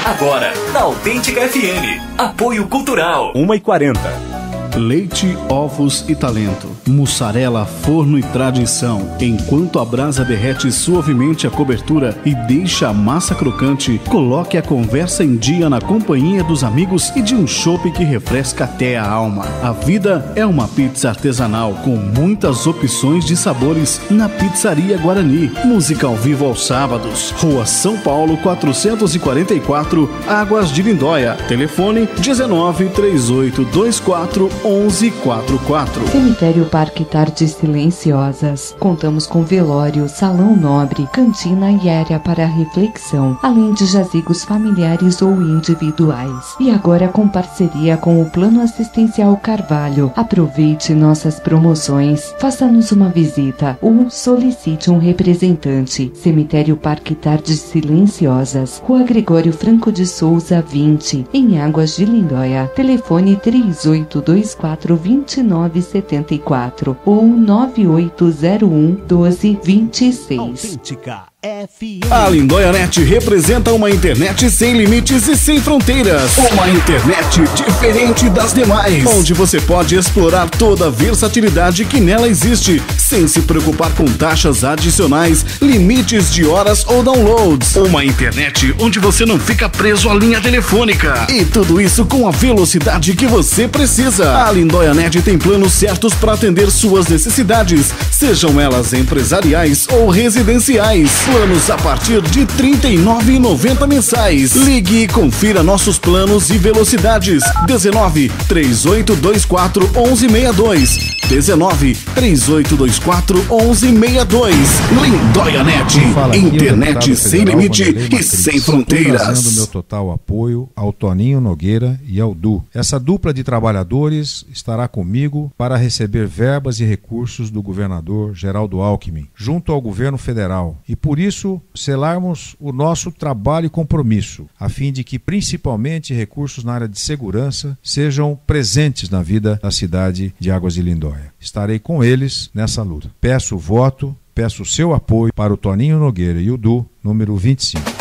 Agora, na Autêntica FM, apoio cultural. 1h40. Leite, ovos e talento. Mussarela, forno e tradição. Enquanto a brasa derrete suavemente a cobertura e deixa a massa crocante, coloque a conversa em dia na companhia dos amigos e de um chopp que refresca até a alma. A vida é uma pizza artesanal com muitas opções de sabores na Pizzaria Guarani. Música ao vivo aos sábados. Rua São Paulo 444, Águas de Lindóia. Telefone 19 3824 1144. Cemitério Parque Tardes Silenciosas. Contamos com velório, salão nobre, cantina e área para reflexão, além de jazigos familiares ou individuais. E agora com parceria com o Plano Assistencial Carvalho. Aproveite nossas promoções, faça-nos uma visita ou solicite um representante. Cemitério Parque Tardes Silenciosas, Rua Gregório Franco de Souza 20, em Águas de Lindóia. Telefone 3824-2974 ou 9801-1226. Autêntica FM. A Lindóia Net representa uma internet sem limites e sem fronteiras. Uma internet diferente das demais, onde você pode explorar toda a versatilidade que nela existe, sem se preocupar com taxas adicionais, limites de horas ou downloads. Uma internet onde você não fica preso à linha telefônica. E tudo isso com a velocidade que você precisa. A Lindóia Net tem planos certos para atender suas necessidades, sejam elas empresariais ou residenciais. Planos a partir de R$ 39,90 mensais. Ligue e confira nossos planos e velocidades. 19 3824 1162. 19 3824 1162. Lindóia Net. Internet sem limite e sem fronteiras. Trazendo meu total apoio ao Toninho Nogueira e ao Du. Essa dupla de trabalhadores estará comigo para receber verbas e recursos do governador Geraldo Alckmin, junto ao governo federal, e por isso selarmos o nosso trabalho e compromisso, a fim de que principalmente recursos na área de segurança sejam presentes na vida da cidade de Águas de Lindóia. Estarei com eles nessa luta. Peço o voto, peço o seu apoio para o Toninho Nogueira e o Du, número 25.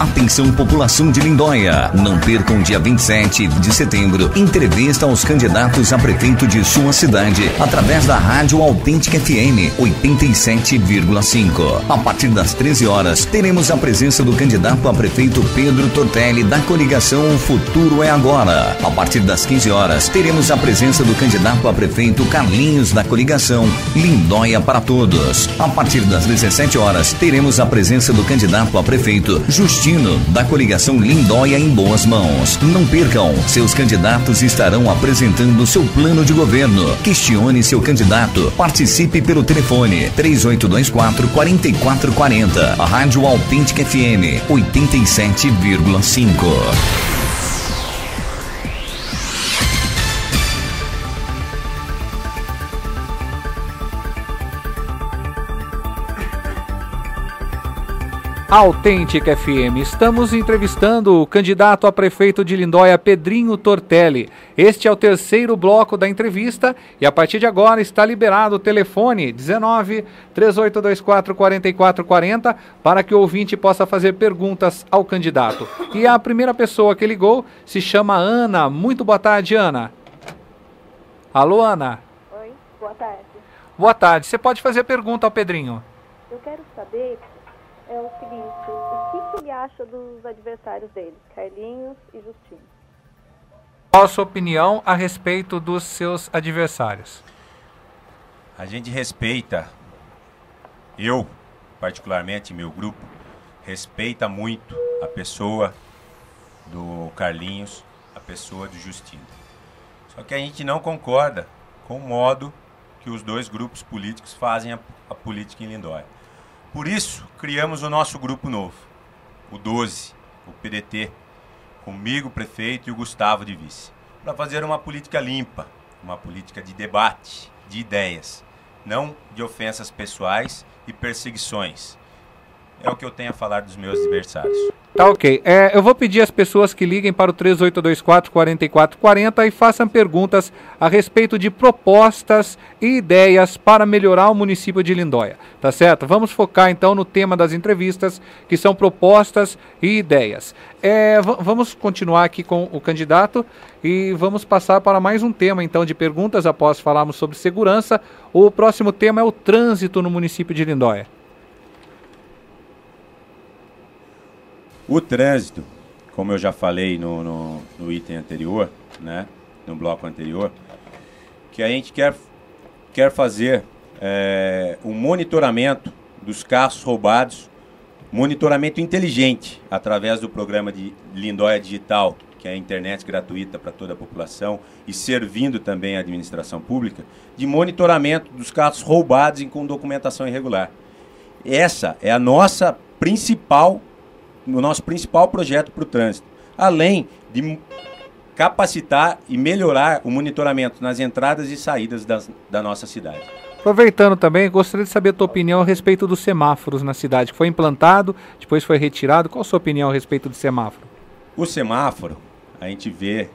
Atenção, população de Lindóia. Não percam dia 27 de setembro entrevista aos candidatos a prefeito de sua cidade através da Rádio Autêntica FM 87,5. A partir das 13 horas teremos a presença do candidato a prefeito Pedro Tortelli da coligação O Futuro é Agora. A partir das 15 horas teremos a presença do candidato a prefeito Carlinhos da coligação Lindóia para Todos. A partir das 17 horas teremos a presença do candidato a prefeito Justino da coligação Lindóia em Boas Mãos. Não percam, seus candidatos estarão apresentando seu plano de governo. Questione seu candidato. Participe pelo telefone 3824-4440. A Rádio Autêntica FM 87,5. Autêntica FM. Estamos entrevistando o candidato a prefeito de Lindóia, Pedrinho Tortelli. Este é o terceiro bloco da entrevista e a partir de agora está liberado o telefone 19 3824 4440 para que o ouvinte possa fazer perguntas ao candidato. E a primeira pessoa que ligou se chama Ana. Muito boa tarde, Ana. Alô, Ana. Oi, boa tarde. Boa tarde. Você pode fazer pergunta ao Pedrinho. Eu quero saber o seguinte, o que ele acha dos adversários dele, Carlinhos e Justino? Qual a sua opinião a respeito dos seus adversários? A gente respeita, eu particularmente, meu grupo, respeita muito a pessoa do Carlinhos, a pessoa do Justino. Só que a gente não concorda com o modo que os dois grupos políticos fazem a política em Lindóia. Por isso, criamos o nosso grupo novo, o 12, o PDT, comigo, prefeito, e o Gustavo de vice, para fazer uma política limpa, uma política de debate, de ideias, não de ofensas pessoais e perseguições. É o que eu tenho a falar dos meus adversários. Tá ok. Eu vou pedir às pessoas que liguem para o 3824-4440 e façam perguntas a respeito de propostas e ideias para melhorar o município de Lindóia. Tá certo? Vamos focar então no tema das entrevistas, que são propostas e ideias. Vamos continuar aqui com o candidato e vamos passar para mais um tema então de perguntas após falarmos sobre segurança. O próximo tema é o trânsito no município de Lindóia. O trânsito, como eu já falei no item anterior, né, no bloco anterior, que a gente quer fazer um monitoramento dos carros roubados, monitoramento inteligente, através do programa de Lindóia Digital, que é a internet gratuita para toda a população, e servindo também a administração pública, de monitoramento dos carros roubados e com documentação irregular. Essa é o nosso principal projeto para o trânsito, além de capacitar e melhorar o monitoramento nas entradas e saídas da nossa cidade. Aproveitando também, gostaria de saber a tua opinião a respeito dos semáforos na cidade, que foi implantado, depois foi retirado. Qual a sua opinião a respeito do semáforo? O semáforo, a gente vê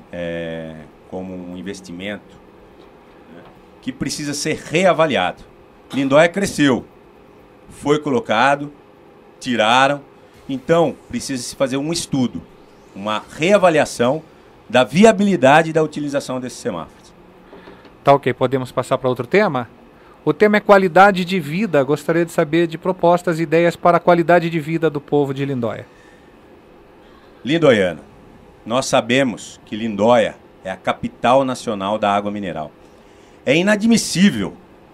como um investimento, né, que precisa ser reavaliado. Lindóia cresceu, foi colocado, tiraram. Então, precisa-se fazer um estudo, uma reavaliação da viabilidade da utilização desses semáforos. Tá ok, podemos passar para outro tema? O tema é qualidade de vida. Gostaria de saber de propostas e ideias para a qualidade de vida do povo de Lindóia. Lindoiano, nós sabemos que Lindóia é a capital nacional da água mineral. É inadmissível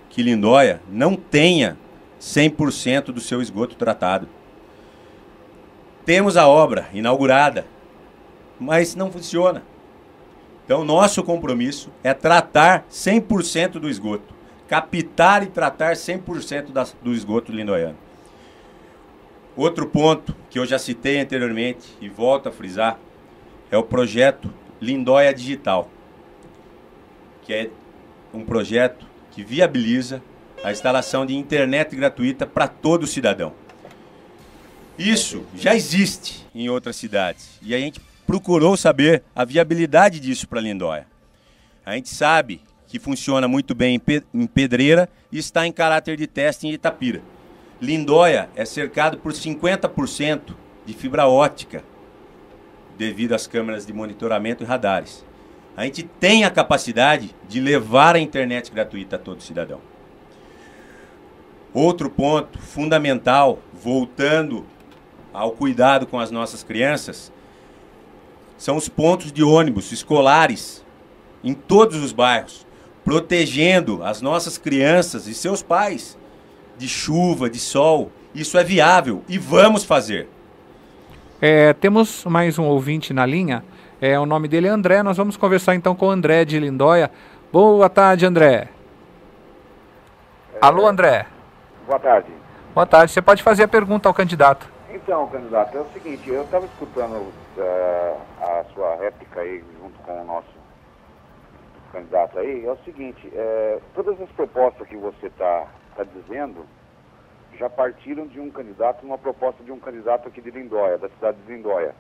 que Lindóia não tenha 100% do seu esgoto tratado. Temos a obra inaugurada, mas não funciona. Então, nosso compromisso é tratar 100% do esgoto. Captar e tratar 100% do esgoto lindoiano. Outro ponto que eu já citei anteriormente e volto a frisar é o projeto Lindóia Digital, que é um projeto que viabiliza a instalação de internet gratuita para todo cidadão. Isso já existe em outras cidades e a gente procurou saber a viabilidade disso para Lindóia. A gente sabe que funciona muito bem em Pedreira e está em caráter de teste em Itapira. Lindóia é cercado por 50% de fibra ótica devido às câmeras de monitoramento e radares. A gente tem a capacidade de levar a internet gratuita a todo cidadão. Outro ponto fundamental, voltando ao cuidado com as nossas crianças, são os pontos de ônibus escolares em todos os bairros, protegendo as nossas crianças e seus pais de chuva, de sol. Isso é viável e vamos fazer. Temos mais um ouvinte na linha, o nome dele é André, nós vamos conversar então com o André de Lindóia. Boa tarde, André. Alô, André. Boa tarde. Boa tarde, você pode fazer a pergunta ao candidato. Então, candidato, é o seguinte, eu estava escutando a sua réplica aí junto com o nosso candidato aí, é o seguinte, todas as propostas que você está dizendo já partiram de um candidato, uma proposta de um candidato aqui de Lindóia, da cidade de Lindóia,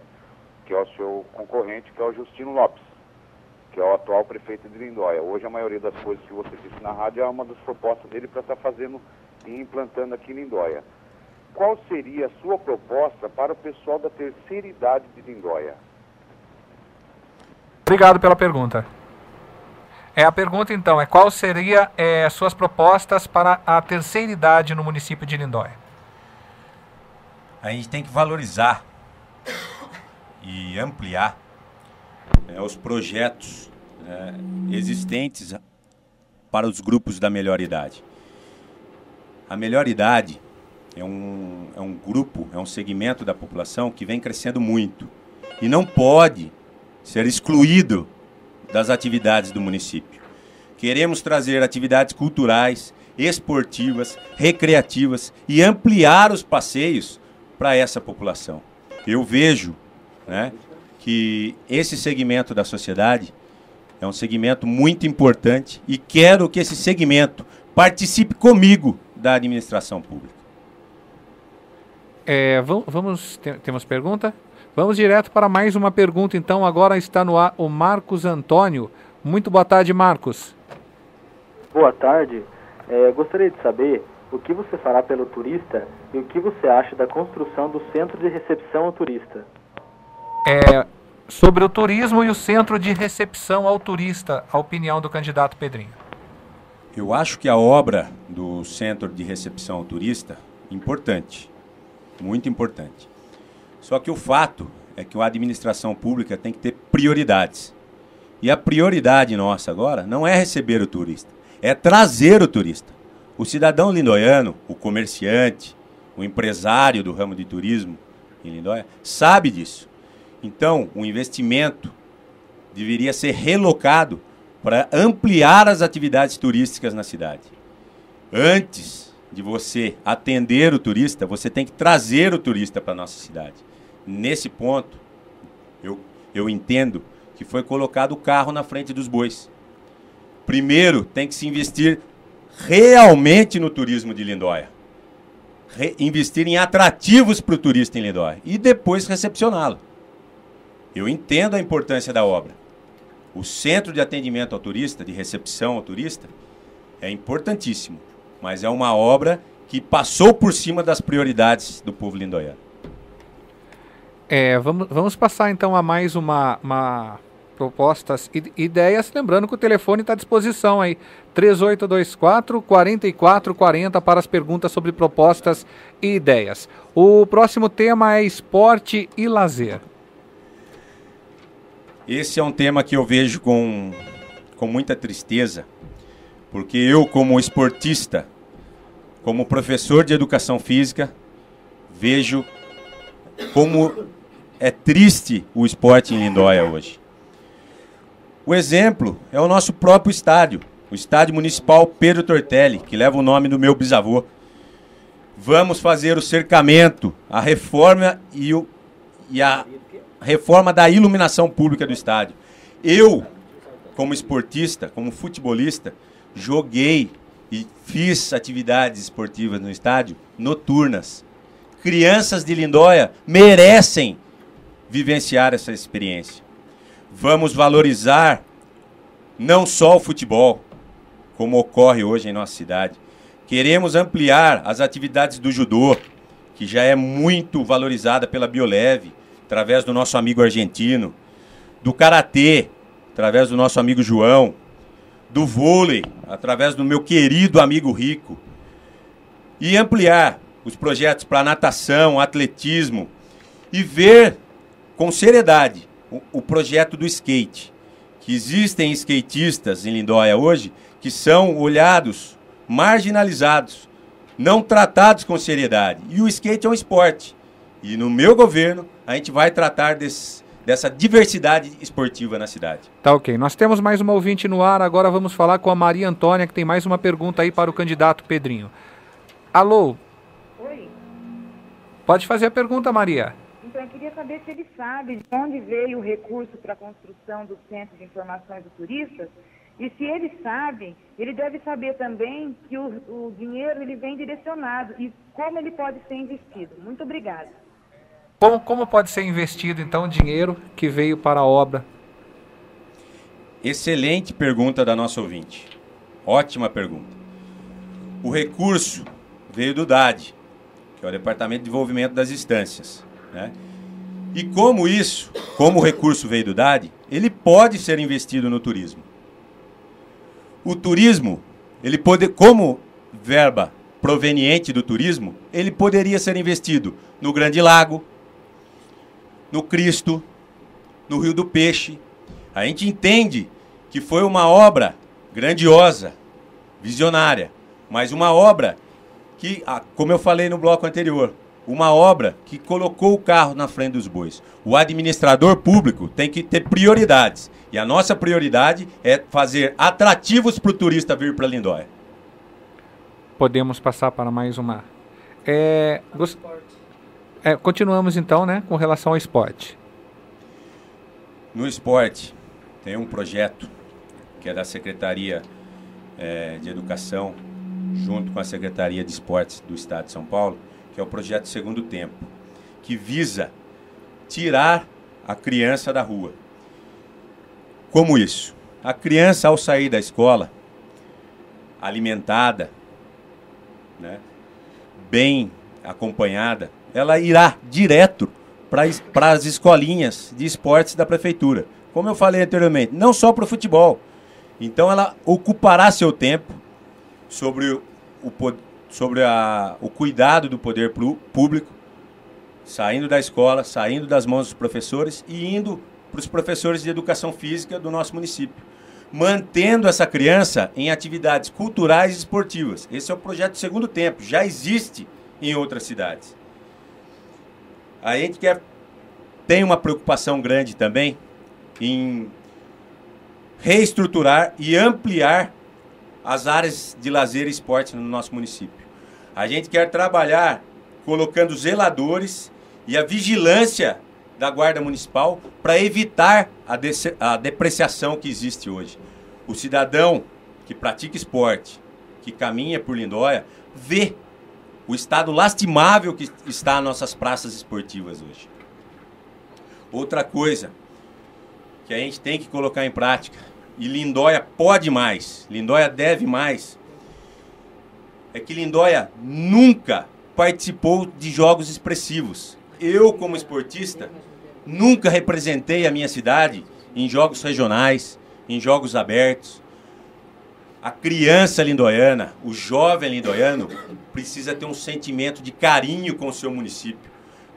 que é o seu concorrente, que é o Justino Lopes, que é o atual prefeito de Lindóia. Hoje a maioria das coisas que você disse na rádio é uma das propostas dele para estar fazendo e implantando aqui em Lindóia. Qual seria a sua proposta para o pessoal da terceira idade de Lindóia? Obrigado pela pergunta. A pergunta então é qual seria suas propostas para a terceira idade no município de Lindóia? A gente tem que valorizar e ampliar os projetos existentes para os grupos da melhor idade. A melhor idade é um grupo, é um segmento da população que vem crescendo muito e não pode ser excluído das atividades do município. Queremos trazer atividades culturais, esportivas, recreativas e ampliar os passeios para essa população. Eu vejo, que esse segmento da sociedade é um segmento muito importante e quero que esse segmento participe comigo da administração pública. Temos pergunta? Vamos direto para mais uma pergunta, então. Agora está no ar o Marcos Antônio. Muito boa tarde, Marcos. Boa tarde. Gostaria de saber o que você fará pelo turista e o que você acha da construção do Centro de Recepção ao Turista. Sobre o turismo e o Centro de Recepção ao Turista, a opinião do candidato Pedrinho. Eu acho que a obra do Centro de Recepção ao Turista é importante, muito importante. Só que o fato é que a administração pública tem que ter prioridades. E a prioridade nossa agora não é receber o turista, é trazer o turista. O cidadão lindoiano, o comerciante, o empresário do ramo de turismo em Lindóia, sabe disso. Então, o investimento deveria ser relocado para ampliar as atividades turísticas na cidade. Antes de você atender o turista, você tem que trazer o turista para a nossa cidade. Nesse ponto, eu entendo que foi colocado o carro na frente dos bois. Primeiro, tem que se investir realmente no turismo de Lindóia. Investir em atrativos para o turista em Lindóia. E depois recepcioná-lo. Eu entendo a importância da obra. O Centro de Atendimento ao Turista, de Recepção ao Turista, é importantíssimo. Mas é uma obra que passou por cima das prioridades do povo lindoiano. Vamos passar então a mais uma propostas e ideias, lembrando que o telefone está à disposição aí, 3824-4440 para as perguntas sobre propostas e ideias. O próximo tema é esporte e lazer. Esse é um tema que eu vejo com muita tristeza, porque eu, como esportista, como professor de educação física, vejo como é triste o esporte em Lindóia hoje. O exemplo é o nosso próprio estádio, o Estádio Municipal Pedro Tortelli, que leva o nome do meu bisavô. Vamos fazer o cercamento, a reforma e a reforma da iluminação pública do estádio. Eu, como esportista, como futebolista, joguei e fiz atividades esportivas no estádio noturnas. Crianças de Lindóia merecem vivenciar essa experiência. Vamos valorizar não só o futebol, como ocorre hoje em nossa cidade. Queremos ampliar as atividades do judô, que já é muito valorizada pela Bioleve, através do nosso amigo argentino, do karatê, através do nosso amigo João, do vôlei, através do meu querido amigo Rico, e ampliar os projetos para natação, atletismo, e ver com seriedade o projeto do skate, que existem skatistas em Lindóia hoje que são olhados, marginalizados, não tratados com seriedade. E o skate é um esporte. E no meu governo, a gente vai tratar dessa diversidade esportiva na cidade. Tá ok. Nós temos mais uma ouvinte no ar, agora vamos falar com a Maria Antônia, que tem mais uma pergunta aí para o candidato Pedrinho. Alô? Oi. Pode fazer a pergunta, Maria. Então, eu queria saber se ele sabe de onde veio o recurso para a construção do Centro de Informações do Turistas. E se ele sabe, ele deve saber também que o dinheiro ele vem direcionado e como ele pode ser investido. Muito obrigada. Como pode ser investido, então, o dinheiro que veio para a obra? Excelente pergunta da nossa ouvinte. Ótima pergunta. O recurso veio do DAD, que é o Departamento de Desenvolvimento das Instâncias, né? E como o recurso veio do DAD, ele pode ser investido no turismo. O turismo, como verba proveniente do turismo, ele poderia ser investido no Grande Lago, no Cristo, no Rio do Peixe. A gente entende que foi uma obra grandiosa, visionária, mas uma obra que, como eu falei no bloco anterior, uma obra que colocou o carro na frente dos bois. O administrador público tem que ter prioridades. E a nossa prioridade é fazer atrativos para o turista vir para Lindóia. Podemos passar para mais uma. Continuamos então, né, com relação ao esporte. No esporte, tem um projeto que é da Secretaria de Educação, junto com a Secretaria de Esportes do Estado de São Paulo, que é o projeto Segundo Tempo, que visa tirar a criança da rua. Como isso? A criança, ao sair da escola, alimentada, né, bem acompanhada, ela irá direto para as escolinhas de esportes da prefeitura. Como eu falei anteriormente, não só para o futebol. Então ela ocupará seu tempo sobre o cuidado do poder público, saindo da escola, saindo das mãos dos professores e indo para os professores de educação física do nosso município, mantendo essa criança em atividades culturais e esportivas. Esse é o projeto Segundo Tempo, já existe em outras cidades. A gente tem uma preocupação grande também em reestruturar e ampliar as áreas de lazer e esporte no nosso município. A gente quer trabalhar colocando zeladores e a vigilância da Guarda Municipal para evitar a depreciação que existe hoje. O cidadão que pratica esporte, que caminha por Lindóia, vê o estado lastimável que está nas nossas praças esportivas hoje. Outra coisa que a gente tem que colocar em prática, e Lindóia pode mais, Lindóia deve mais, é que Lindóia nunca participou de jogos expressivos. Eu, como esportista, nunca representei a minha cidade em jogos regionais, em jogos abertos. A criança lindoiana, o jovem lindoiano, precisa ter um sentimento de carinho com o seu município.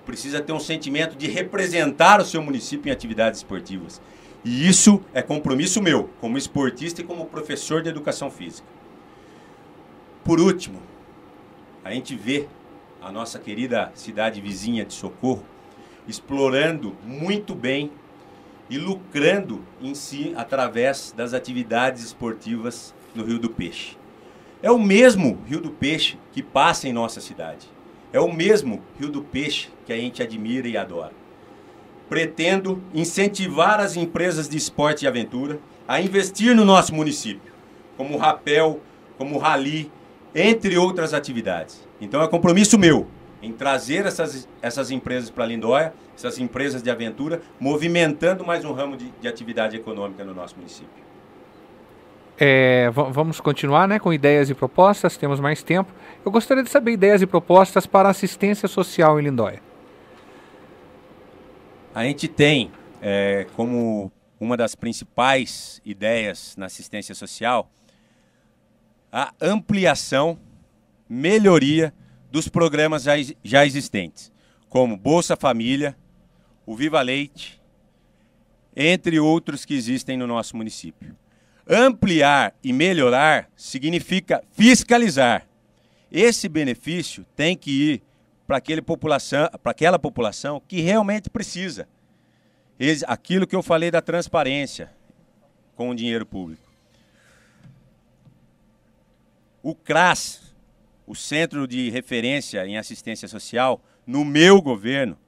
Precisa ter um sentimento de representar o seu município em atividades esportivas. E isso é compromisso meu, como esportista e como professor de educação física. Por último, a gente vê a nossa querida cidade vizinha de Socorro explorando muito bem e lucrando em si através das atividades esportivas no Rio do Peixe. É o mesmo Rio do Peixe que passa em nossa cidade. É o mesmo Rio do Peixe que a gente admira e adora. Pretendo incentivar as empresas de esporte e aventura a investir no nosso município, como o rapel, como o rally, entre outras atividades. Então é compromisso meu em trazer essas empresas para Lindóia, essas empresas de aventura, movimentando mais um ramo de atividade econômica no nosso município. Vamos continuar, né, com ideias e propostas, temos mais tempo. Eu gostaria de saber ideias e propostas para assistência social em Lindóia. A gente tem como uma das principais ideias na assistência social a ampliação, melhoria dos programas já existentes, como Bolsa Família, o Viva Leite, entre outros que existem no nosso município. Ampliar e melhorar significa fiscalizar. Esse benefício tem que ir para aquela população que realmente precisa. Aquilo que eu falei da transparência com o dinheiro público. O CRAS, o Centro de Referência em Assistência Social, no meu governo,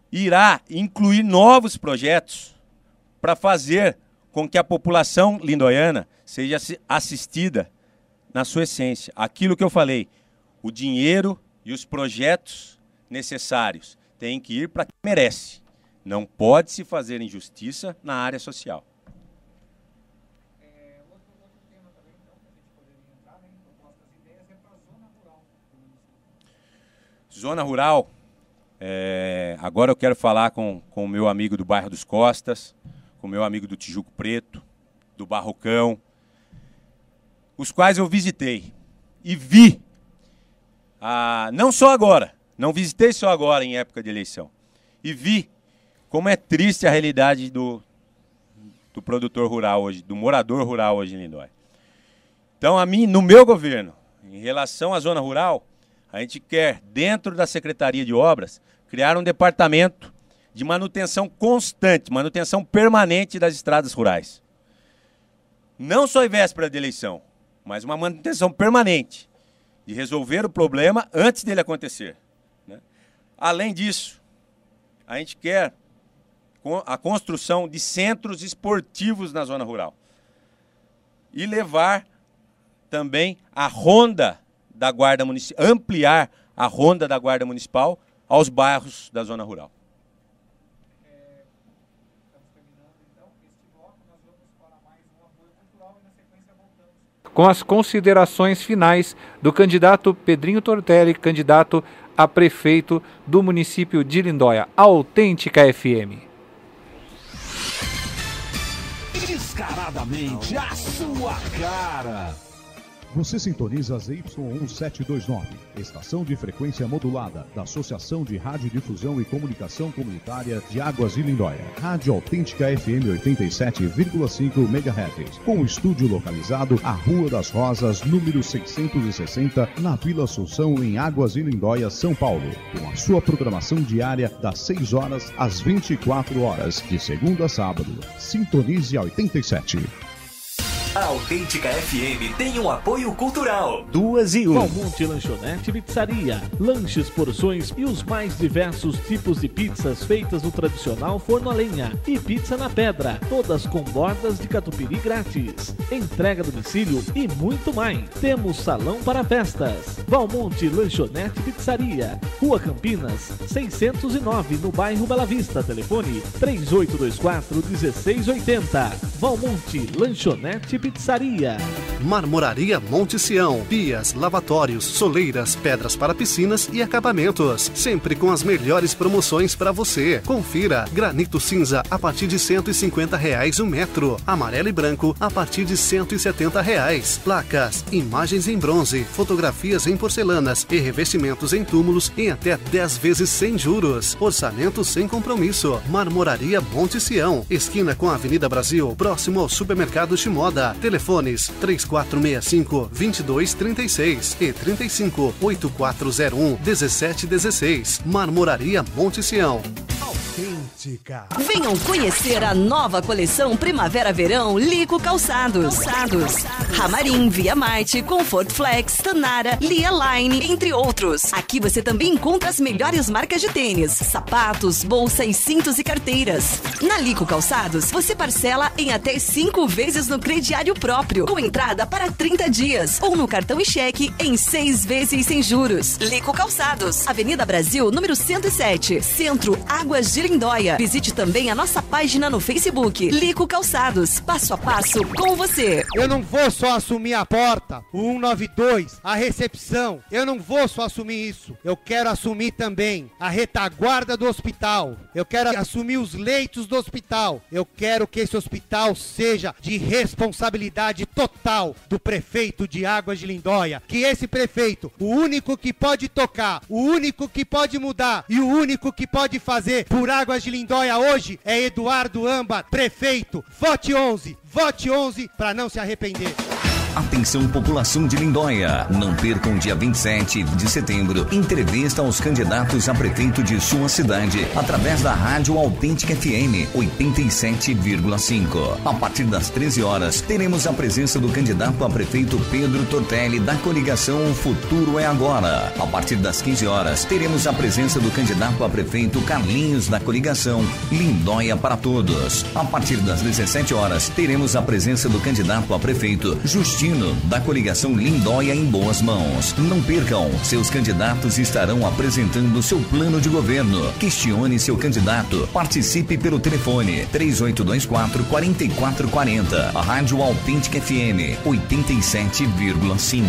irá incluir novos projetos para fazer com que a população lindoiana seja assistida na sua essência. Aquilo que eu falei, o dinheiro e os projetos necessários têm que ir para quem merece. Não pode se fazer injustiça na área social. Zona Rural, agora eu quero falar com o meu amigo do bairro dos Costas, com o meu amigo do Tijuco Preto, do Barrocão, os quais eu visitei e vi, não só agora, não visitei só agora em época de eleição, e vi como é triste a realidade do produtor rural hoje, do morador rural hoje em Lindóia. Então, no meu governo, em relação à zona rural, a gente quer, dentro da Secretaria de Obras, criar um departamento de manutenção constante, manutenção permanente das estradas rurais. Não só em véspera de eleição, mas uma manutenção permanente, de resolver o problema antes dele acontecer, né? Além disso, a gente quer a construção de centros esportivos na zona rural e levar também a ronda da Guarda Municipal, ampliar a ronda da Guarda Municipal aos bairros da zona rural. Com as considerações finais do candidato Pedrinho Tortelli, candidato a prefeito do município de Lindóia. Autêntica FM. Descaradamente a sua cara. Você sintoniza ZY1729, estação de frequência modulada da Associação de Radiodifusão e Comunicação Comunitária de Águas de Lindóia. Rádio Autêntica FM 87,5 MHz, com o estúdio localizado à Rua das Rosas, número 660, na Vila Assunção, em Águas de Lindóia, São Paulo. Com a sua programação diária das 6 horas às 24 horas, de segunda a sábado. Sintonize a 87. A Autêntica FM tem um apoio cultural. 2 e 1. Valmonte Lanchonete e Pizzaria. Lanches, porções e os mais diversos tipos de pizzas feitas no tradicional forno a lenha. E pizza na pedra. Todas com bordas de catupiry grátis. Entrega a domicílio e muito mais. Temos salão para festas. Valmonte Lanchonete e Pizzaria. Rua Campinas, 609, no bairro Bela Vista. Telefone 3824-1680. Valmonte Lanchonete e Pizzaria. Marmoraria Monte Sião. Pias, lavatórios, soleiras, pedras para piscinas e acabamentos. Sempre com as melhores promoções para você. Confira. Granito cinza a partir de R$150 o metro. Amarelo e branco a partir de R$170. Placas, imagens em bronze, fotografias em porcelanas e revestimentos em túmulos em até 10 vezes sem juros. Orçamento sem compromisso. Marmoraria Monte Sião. Esquina com a Avenida Brasil, próximo ao Supermercado Shimoda. Telefones 3465-2236 e 35-8401-1716. Marmoraria Monte Sião. Autêntica. Venham conhecer a nova coleção Primavera-Verão Lico Calçados. Ramarim, Via Marte, Comfort Flex, Tanara, Lia Line, entre outros. Aqui você também encontra as melhores marcas de tênis, sapatos, bolsas, cintos e carteiras. Na Lico Calçados, você parcela em até 5 vezes no crediário próprio, com entrada para 30 dias, ou no cartão e cheque em 6 vezes sem juros. Lico Calçados, Avenida Brasil, número 107, Centro, Águas de Lindóia. Visite também a nossa página no Facebook, Lico Calçados, passo a passo com você. Eu não vou só assumir a porta, o 192, a recepção. Eu não vou só assumir isso. Eu quero assumir também a retaguarda do hospital. Eu quero assumir os leitos do hospital. Eu quero que esse hospital seja de responsabilidade total do prefeito de Águas de Lindóia. Que esse prefeito, o único que pode tocar, o único que pode mudar e o único que pode fazer por Águas de Lindóia hoje é Eduardo Amba, prefeito. Vote 11 para não se arrepender. Atenção, população de Lindóia. Não percam dia 27 de setembro entrevista aos candidatos a prefeito de sua cidade através da Rádio Autêntica FM 87,5. A partir das 13 horas, teremos a presença do candidato a prefeito Pedro Tortelli da coligação O Futuro é Agora. A partir das 15 horas, teremos a presença do candidato a prefeito Carlinhos da coligação Lindóia para Todos. A partir das 17 horas, teremos a presença do candidato a prefeito Justino da coligação Lindóia em Boas Mãos. Não percam, seus candidatos estarão apresentando seu plano de governo. Questione seu candidato. Participe pelo telefone 3824-4440. A Rádio Autêntica FM 87,5.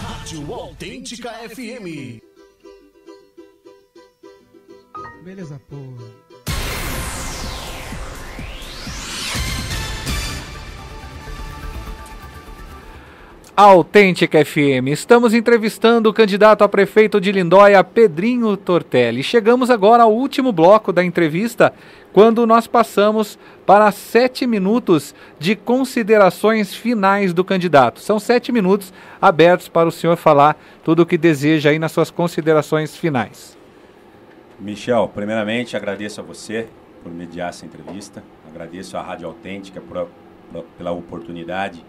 Rádio Autêntica FM. Beleza, porra. Autêntica FM. Estamos entrevistando o candidato a prefeito de Lindóia, Pedrinho Tortelli. Chegamos agora ao último bloco da entrevista, quando nós passamos para 7 minutos de considerações finais do candidato. São 7 minutos abertos para o senhor falar tudo o que deseja aí nas suas considerações finais. Michel, primeiramente agradeço a você por mediar essa entrevista. Agradeço à Rádio Autêntica pela oportunidade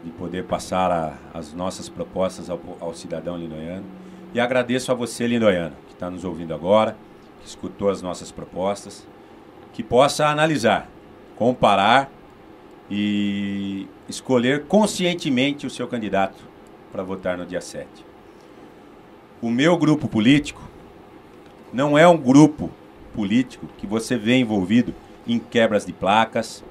de poder passar as nossas propostas ao cidadão lindoiano. E agradeço a você, lindoiano, que está nos ouvindo agora, que escutou as nossas propostas, que possa analisar, comparar e escolher conscientemente o seu candidato para votar no dia 7. O meu grupo político não é um grupo político que você vê envolvido em quebras de placas,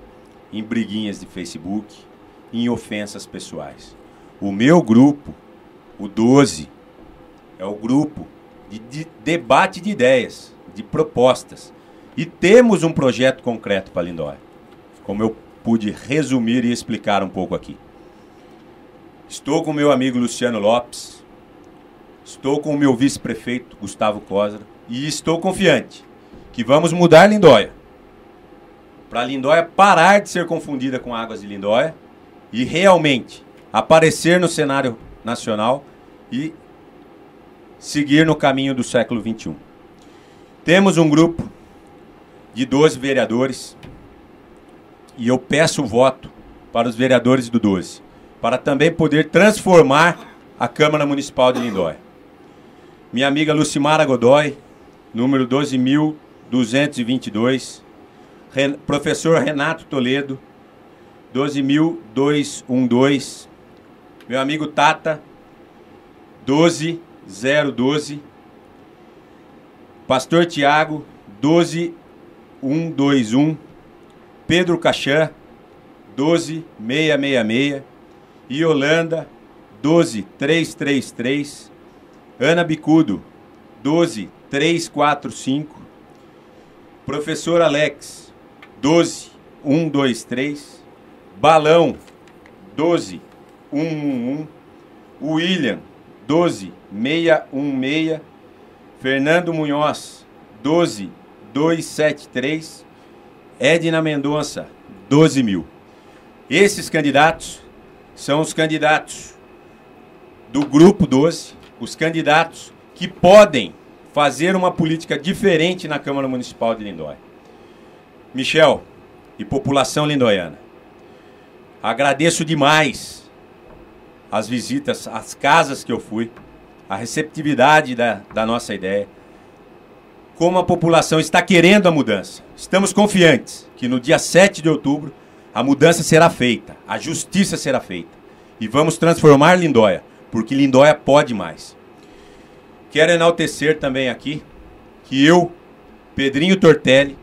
em briguinhas de Facebook, em ofensas pessoais. O meu grupo, o 12, é o grupo de debate de ideias, de propostas. E temos um projeto concreto para Lindóia, como eu pude resumir e explicar um pouco aqui. Estou com o meu amigo Luciano Lopes, estou com o meu vice-prefeito Gustavo Cosra e estou confiante que vamos mudar Lindóia, para Lindóia parar de ser confundida com Águas de Lindóia e realmente aparecer no cenário nacional e seguir no caminho do século XXI. Temos um grupo de 12 vereadores e eu peço o voto para os vereadores do 12, para também poder transformar a Câmara Municipal de Lindóia. Minha amiga Lucimara Godoy, número 12.222, professor Renato Toledo, 12.212, meu amigo Tata, 12.012, Pastor Tiago, 12.121, Pedro Cachã, 12.666, Yolanda, 12.333, Ana Bicudo, 12.345, Professor Alex, 12.123, Balão, 12.111, William, 12.616, Fernando Munhoz, 12.273, Edna Mendonça, 12.000. Esses candidatos são os candidatos do Grupo 12, os candidatos que podem fazer uma política diferente na Câmara Municipal de Lindóia. Michel e população lindoiana, agradeço demais as visitas, as casas que eu fui, a receptividade da nossa ideia, como a população está querendo a mudança. Estamos confiantes que no dia 7 de outubro a mudança será feita, a justiça será feita e vamos transformar Lindóia, porque Lindóia pode mais. Quero enaltecer também aqui que eu, Pedrinho Tortelli,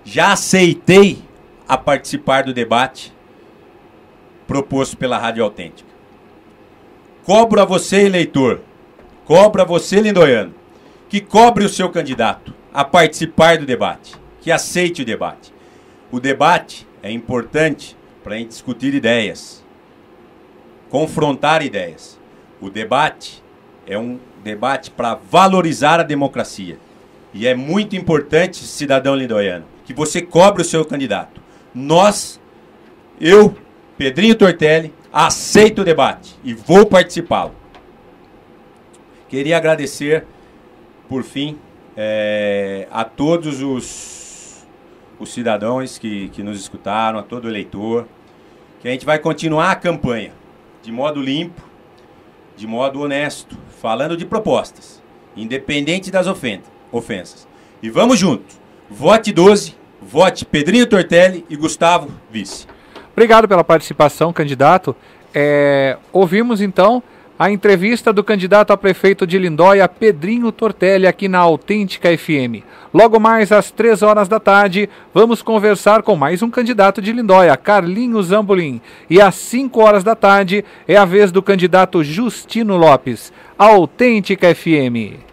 já aceitei a participar do debate proposto pela Rádio Autêntica. Cobro a você, eleitor, cobro a você, lindoiano, que cobre o seu candidato a participar do debate, que aceite o debate. O debate é importante para a gente discutir ideias, confrontar ideias. O debate é um debate para valorizar a democracia. E é muito importante, cidadão lindoiano, que você cobre o seu candidato. Eu, Pedrinho Tortelli, aceito o debate e vou participá-lo. Queria agradecer, por fim, a todos os cidadãos que nos escutaram, a todo eleitor, que a gente vai continuar a campanha de modo limpo, de modo honesto, falando de propostas, independente das ofensas. E vamos juntos. Vote 12, vote Pedrinho Tortelli e Gustavo Vice. Obrigado pela participação, candidato. Ouvimos então a entrevista do candidato a prefeito de Lindóia, Pedrinho Tortelli, aqui na Autêntica FM. Logo mais às 3 horas da tarde, vamos conversar com mais um candidato de Lindóia, Carlinhos Zambolin. E às 5 horas da tarde é a vez do candidato Justino Lopes. Autêntica FM.